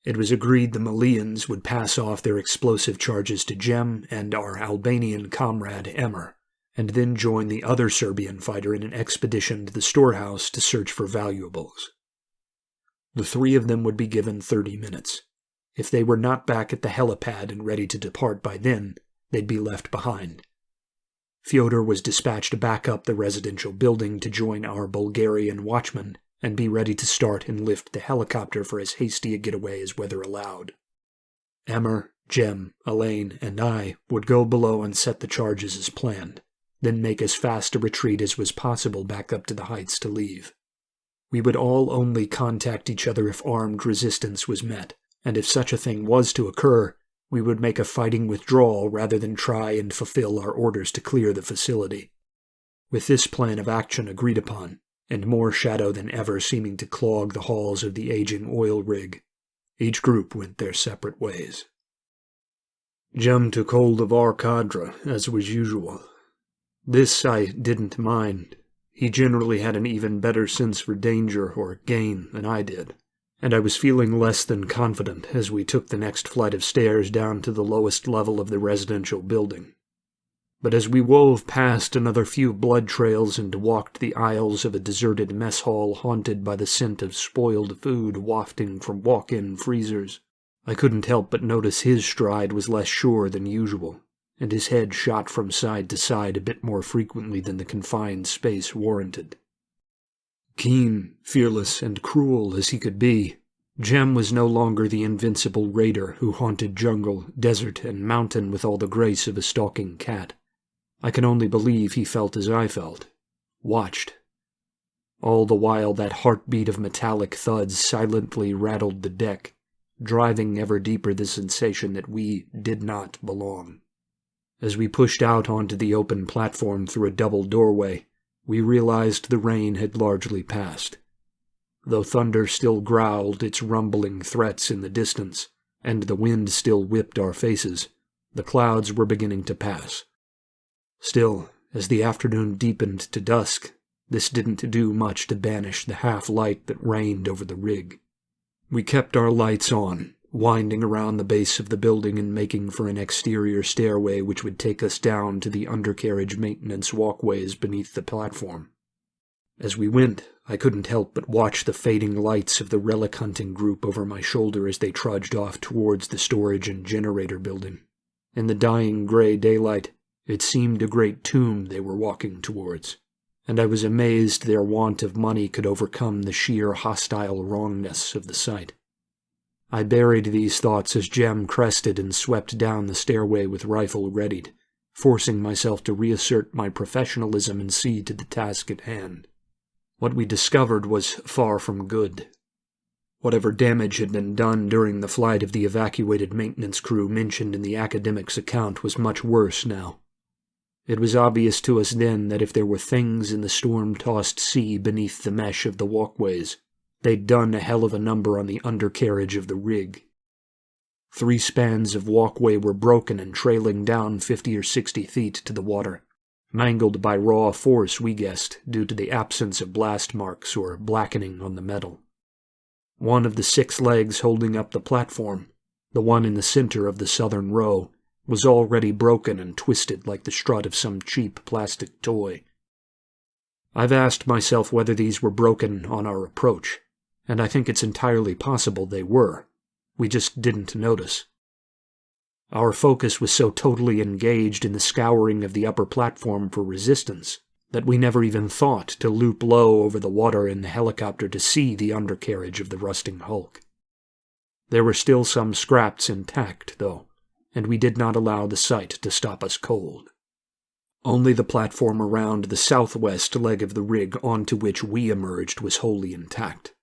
It was agreed the Malians would pass off their explosive charges to Jem and our Albanian comrade Emmer, and then join the other Serbian fighter in an expedition to the storehouse to search for valuables. The three of them would be given 30 minutes. If they were not back at the helipad and ready to depart by then, they'd be left behind. Fyodor was dispatched back up the residential building to join our Bulgarian watchman and be ready to start and lift the helicopter for as hasty a getaway as weather allowed. Emmer, Jem, Elaine, and I would go below and set the charges as planned, then make as fast a retreat as was possible back up to the heights to leave. We would all only contact each other if armed resistance was met, and if such a thing was to occur, we would make a fighting withdrawal rather than try and fulfill our orders to clear the facility. With this plan of action agreed upon, and more shadow than ever seeming to clog the halls of the aging oil rig, each group went their separate ways. Jem took hold of our cadre, as was usual. This I didn't mind. He generally had an even better sense for danger or gain than I did, and I was feeling less than confident as we took the next flight of stairs down to the lowest level of the residential building. But as we wove past another few blood trails and walked the aisles of a deserted mess hall haunted by the scent of spoiled food wafting from walk-in freezers, I couldn't help but notice his stride was less sure than usual, and his head shot from side to side a bit more frequently than the confined space warranted. Keen, fearless, and cruel as he could be, Jem was no longer the invincible raider who haunted jungle, desert, and mountain with all the grace of a stalking cat. I can only believe he felt as I felt, watched. All the while that heartbeat of metallic thuds silently rattled the deck, driving ever deeper the sensation that we did not belong. As we pushed out onto the open platform through a double doorway, we realized the rain had largely passed. Though thunder still growled its rumbling threats in the distance, and the wind still whipped our faces, the clouds were beginning to pass. Still, as the afternoon deepened to dusk, this didn't do much to banish the half-light that reigned over the rig. We kept our lights on, winding around the base of the building and making for an exterior stairway which would take us down to the undercarriage maintenance walkways beneath the platform. As we went, I couldn't help but watch the fading lights of the relic hunting group over my shoulder as they trudged off towards the storage and generator building. In the dying gray daylight, it seemed a great tomb they were walking towards, and I was amazed their want of money could overcome the sheer hostile wrongness of the sight. I buried these thoughts as Jem crested and swept down the stairway with rifle readied, forcing myself to reassert my professionalism and see to the task at hand. What we discovered was far from good. Whatever damage had been done during the flight of the evacuated maintenance crew mentioned in the academic's account was much worse now. It was obvious to us then that if there were things in the storm-tossed sea beneath the mesh of the walkways, they'd done a hell of a number on the undercarriage of the rig. 3 spans of walkway were broken and trailing down 50 or 60 feet to the water, mangled by raw force, we guessed, due to the absence of blast marks or blackening on the metal. One of the 6 legs holding up the platform, the one in the center of the southern row, was already broken and twisted like the strut of some cheap plastic toy. I've asked myself whether these were broken on our approach, and I think it's entirely possible they were. We just didn't notice. Our focus was so totally engaged in the scouring of the upper platform for resistance that we never even thought to loop low over the water in the helicopter to see the undercarriage of the rusting hulk. There were still some scraps intact, though, and we did not allow the sight to stop us cold. Only the platform around the southwest leg of the rig onto which we emerged was wholly intact.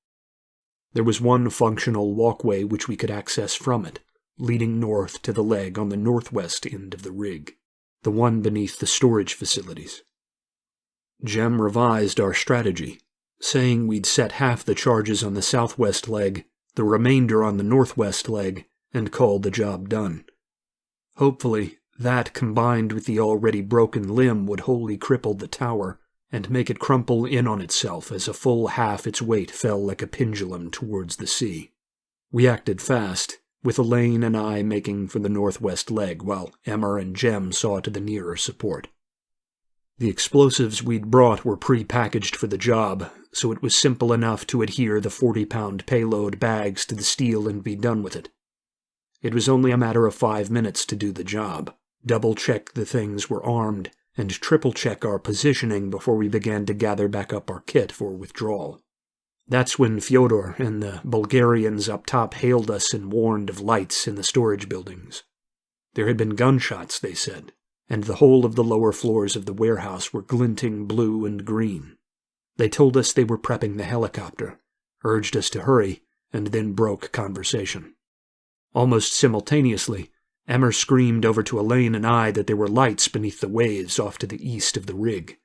There was one functional walkway which we could access from it, leading north to the leg on the northwest end of the rig, the one beneath the storage facilities. Jem revised our strategy, saying we'd set half the charges on the southwest leg, the remainder on the northwest leg, and call the job done. Hopefully, that combined with the already broken limb would wholly cripple the tower and make it crumple in on itself as a full half its weight fell like a pendulum towards the sea. We acted fast, with Elaine and I making for the northwest leg while Emma and Jem saw to the nearer support. The explosives we'd brought were pre-packaged for the job, so it was simple enough to adhere the 40-pound payload bags to the steel and be done with it. It was only a matter of 5 minutes to do the job, double-check the things were armed, and triple-check our positioning before we began to gather back up our kit for withdrawal. That's when Fyodor and the Bulgarians up top hailed us and warned of lights in the storage buildings. There had been gunshots, they said, and the whole of the lower floors of the warehouse were glinting blue and green. They told us they were prepping the helicopter, urged us to hurry, and then broke conversation. Almost simultaneously, Emmer screamed over to Elaine and I that there were lights beneath the waves off to the east of the rig.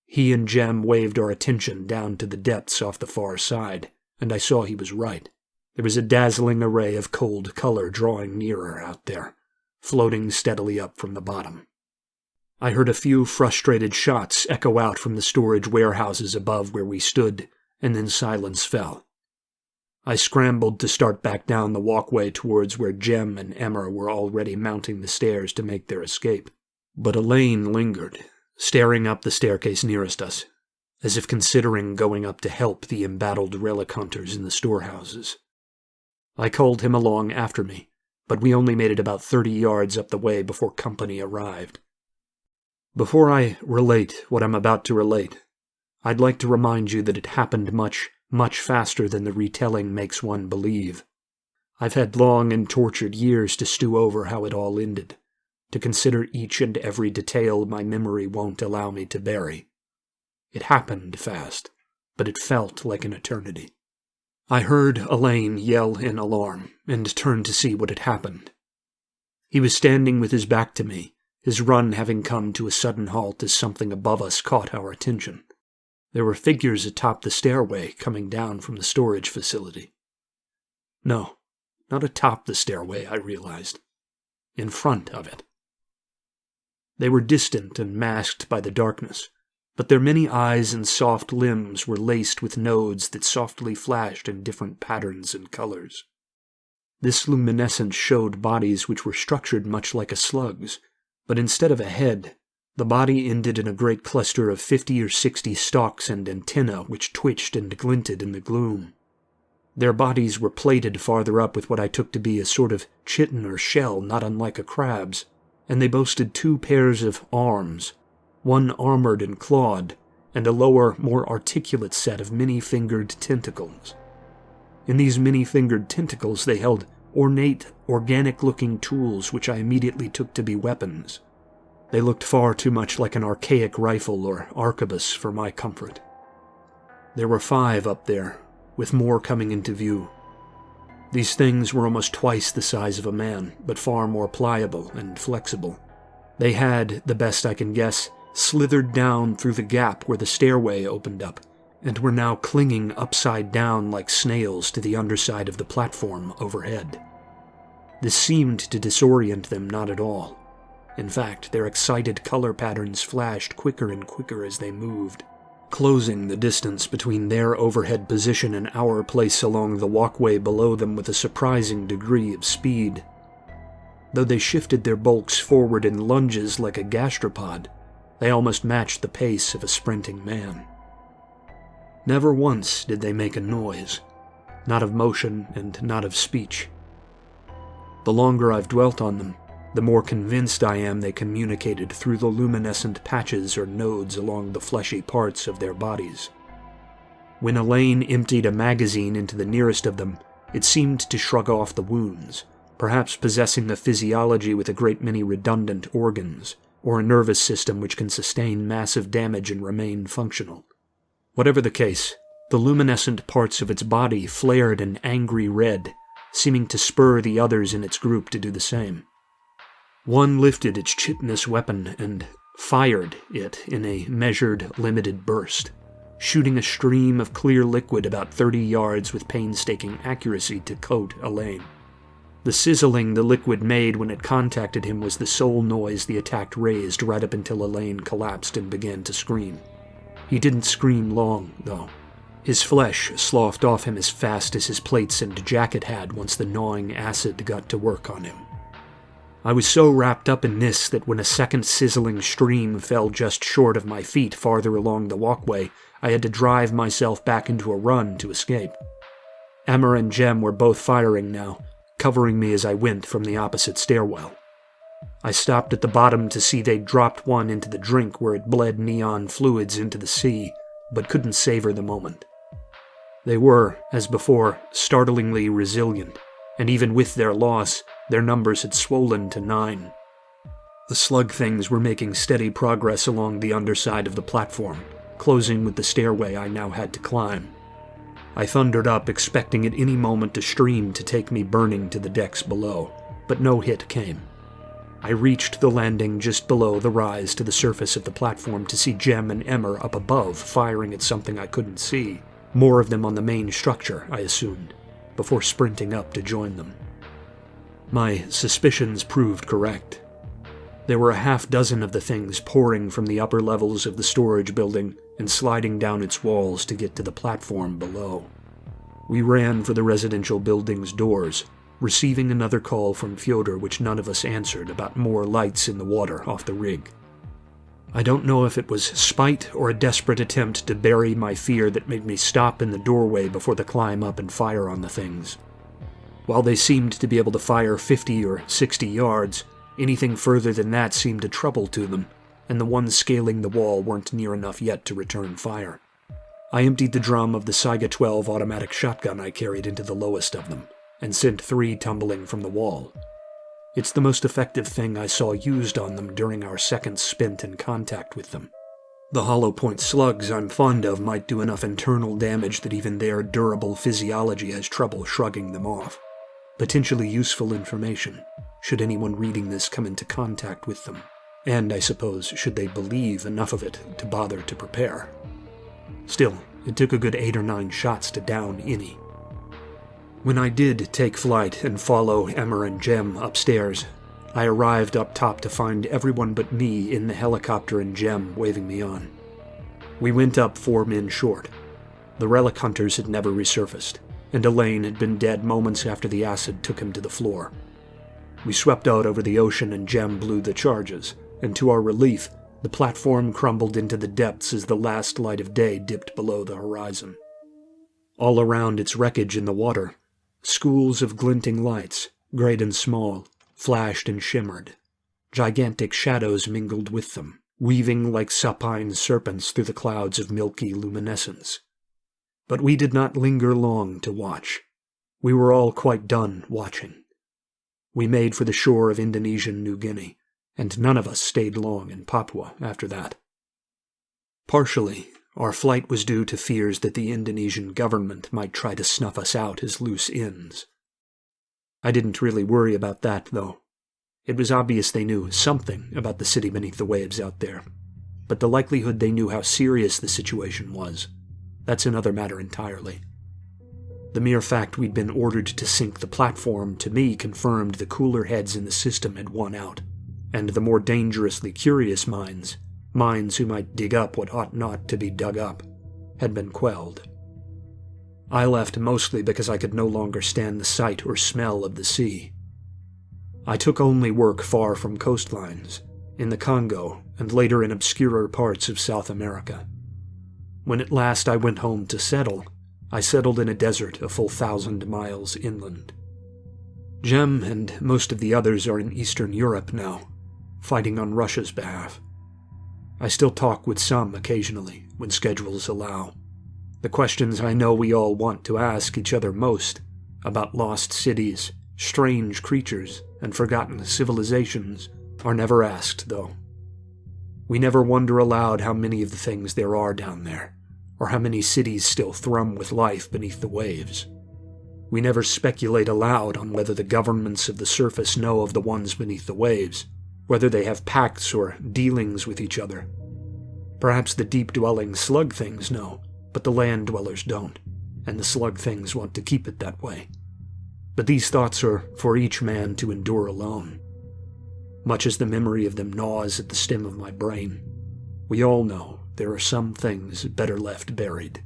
He and Jem waved our attention down to the depths off the far side, and I saw he was right. There was a dazzling array of cold color drawing nearer out there, floating steadily up from the bottom. I heard a few frustrated shots echo out from the storage warehouses above where we stood, and then silence fell. I scrambled to start back down the walkway towards where Jem and Emmer were already mounting the stairs to make their escape. But Elaine lingered, staring up the staircase nearest us, as if considering going up to help the embattled relic hunters in the storehouses. I called him along after me, but we only made it about 30 yards up the way before company arrived. Before I relate what I'm about to relate, I'd like to remind you that it happened much faster than the retelling makes one believe. I've had long and tortured years to stew over how it all ended, to consider each and every detail my memory won't allow me to bury. It happened fast, but it felt like an eternity. I heard Elaine yell in alarm, and turned to see what had happened. He was standing with his back to me, his run having come to a sudden halt as something above us caught our attention. There were figures atop the stairway coming down from the storage facility. No, not atop the stairway, I realized. In front of it. They were distant and masked by the darkness, but their many eyes and soft limbs were laced with nodes that softly flashed in different patterns and colors. This luminescence showed bodies which were structured much like a slug's, but instead of a head, the body ended in a great cluster of 50 or 60 stalks and antennae which twitched and glinted in the gloom. Their bodies were plated farther up with what I took to be a sort of chitin or shell not unlike a crab's, and they boasted 2 pairs of arms, one armored and clawed, and a lower, more articulate set of many-fingered tentacles. In these many-fingered tentacles they held ornate, organic-looking tools which I immediately took to be weapons. They looked far too much like an archaic rifle or arquebus for my comfort. There were 5 up there, with more coming into view. These things were almost twice the size of a man, but far more pliable and flexible. They had, the best I can guess, slithered down through the gap where the stairway opened up, and were now clinging upside down like snails to the underside of the platform overhead. This seemed to disorient them not at all. In fact, their excited color patterns flashed quicker and quicker as they moved, closing the distance between their overhead position and our place along the walkway below them with a surprising degree of speed. Though they shifted their bulks forward in lunges like a gastropod, they almost matched the pace of a sprinting man. Never once did they make a noise, not of motion and not of speech. The longer I've dwelt on them, the more convinced I am they communicated through the luminescent patches or nodes along the fleshy parts of their bodies. When Elaine emptied a magazine into the nearest of them, it seemed to shrug off the wounds, perhaps possessing a physiology with a great many redundant organs, or a nervous system which can sustain massive damage and remain functional. Whatever the case, the luminescent parts of its body flared an angry red, seeming to spur the others in its group to do the same. One lifted its chitinous weapon and fired it in a measured, limited burst, shooting a stream of clear liquid about 30 yards with painstaking accuracy to coat Elaine. The sizzling the liquid made when it contacted him was the sole noise the attack raised right up until Elaine collapsed and began to scream. He didn't scream long, though. His flesh sloughed off him as fast as his plates and jacket had once the gnawing acid got to work on him. I was so wrapped up in this that when a second sizzling stream fell just short of my feet farther along the walkway, I had to drive myself back into a run to escape. Emmer and Jem were both firing now, covering me as I went from the opposite stairwell. I stopped at the bottom to see they'd dropped one into the drink where it bled neon fluids into the sea, but couldn't savor the moment. They were, as before, startlingly resilient, and even with their loss, their numbers had swollen to 9. The slug things were making steady progress along the underside of the platform, closing with the stairway I now had to climb. I thundered up, expecting at any moment a stream to take me burning to the decks below, but no hit came. I reached the landing just below the rise to the surface of the platform to see Jem and Emmer up above, firing at something I couldn't see. More of them on the main structure, I assumed, before sprinting up to join them. My suspicions proved correct. There were a half-dozen of the things pouring from the upper levels of the storage building and sliding down its walls to get to the platform below. We ran for the residential building's doors, receiving another call from Fyodor which none of us answered about more lights in the water off the rig. I don't know if it was spite or a desperate attempt to bury my fear that made me stop in the doorway before the climb up and fire on the things. While they seemed to be able to fire 50 or 60 yards, anything further than that seemed a trouble to them, and the ones scaling the wall weren't near enough yet to return fire. I emptied the drum of the Saiga 12 automatic shotgun I carried into the lowest of them, and sent 3 tumbling from the wall. It's the most effective thing I saw used on them during our seconds spent in contact with them. The hollow point slugs I'm fond of might do enough internal damage that even their durable physiology has trouble shrugging them off. Potentially useful information, should anyone reading this come into contact with them, and I suppose should they believe enough of it to bother to prepare. Still, it took a good 8 or 9 shots to down any. When I did take flight and follow Emmer and Jem upstairs, I arrived up top to find everyone but me in the helicopter and Jem waving me on. We went up 4 men short. The relic hunters had never resurfaced, and Elaine had been dead moments after the acid took him to the floor. We swept out over the ocean and Jem blew the charges, and to our relief, the platform crumbled into the depths as the last light of day dipped below the horizon. All around its wreckage in the water, schools of glinting lights, great and small, flashed and shimmered. Gigantic shadows mingled with them, weaving like supine serpents through the clouds of milky luminescence. But we did not linger long to watch. We were all quite done watching. We made for the shore of Indonesian New Guinea, and none of us stayed long in Papua after that. Partially, our flight was due to fears that the Indonesian government might try to snuff us out as loose ends. I didn't really worry about that, though. It was obvious they knew something about the city beneath the waves out there, but the likelihood they knew how serious the situation was, that's another matter entirely. The mere fact we'd been ordered to sink the platform, to me, confirmed the cooler heads in the system had won out, and the more dangerously curious minds who might dig up what ought not to be dug up, had been quelled. I left mostly because I could no longer stand the sight or smell of the sea. I took only work far from coastlines, in the Congo, and later in obscurer parts of South America. When at last I went home to settle, I settled in a desert a full 1,000 miles inland. Jem and most of the others are in Eastern Europe now, fighting on Russia's behalf. I still talk with some occasionally, when schedules allow. The questions I know we all want to ask each other most, about lost cities, strange creatures, and forgotten civilizations, are never asked, though. We never wonder aloud how many of the things there are down there, or how many cities still thrum with life beneath the waves. We never speculate aloud on whether the governments of the surface know of the ones beneath the waves, whether they have pacts or dealings with each other. Perhaps the deep-dwelling slug things know, but the land dwellers don't, and the slug things want to keep it that way. But these thoughts are for each man to endure alone. Much as the memory of them gnaws at the stem of my brain, we all know there are some things better left buried.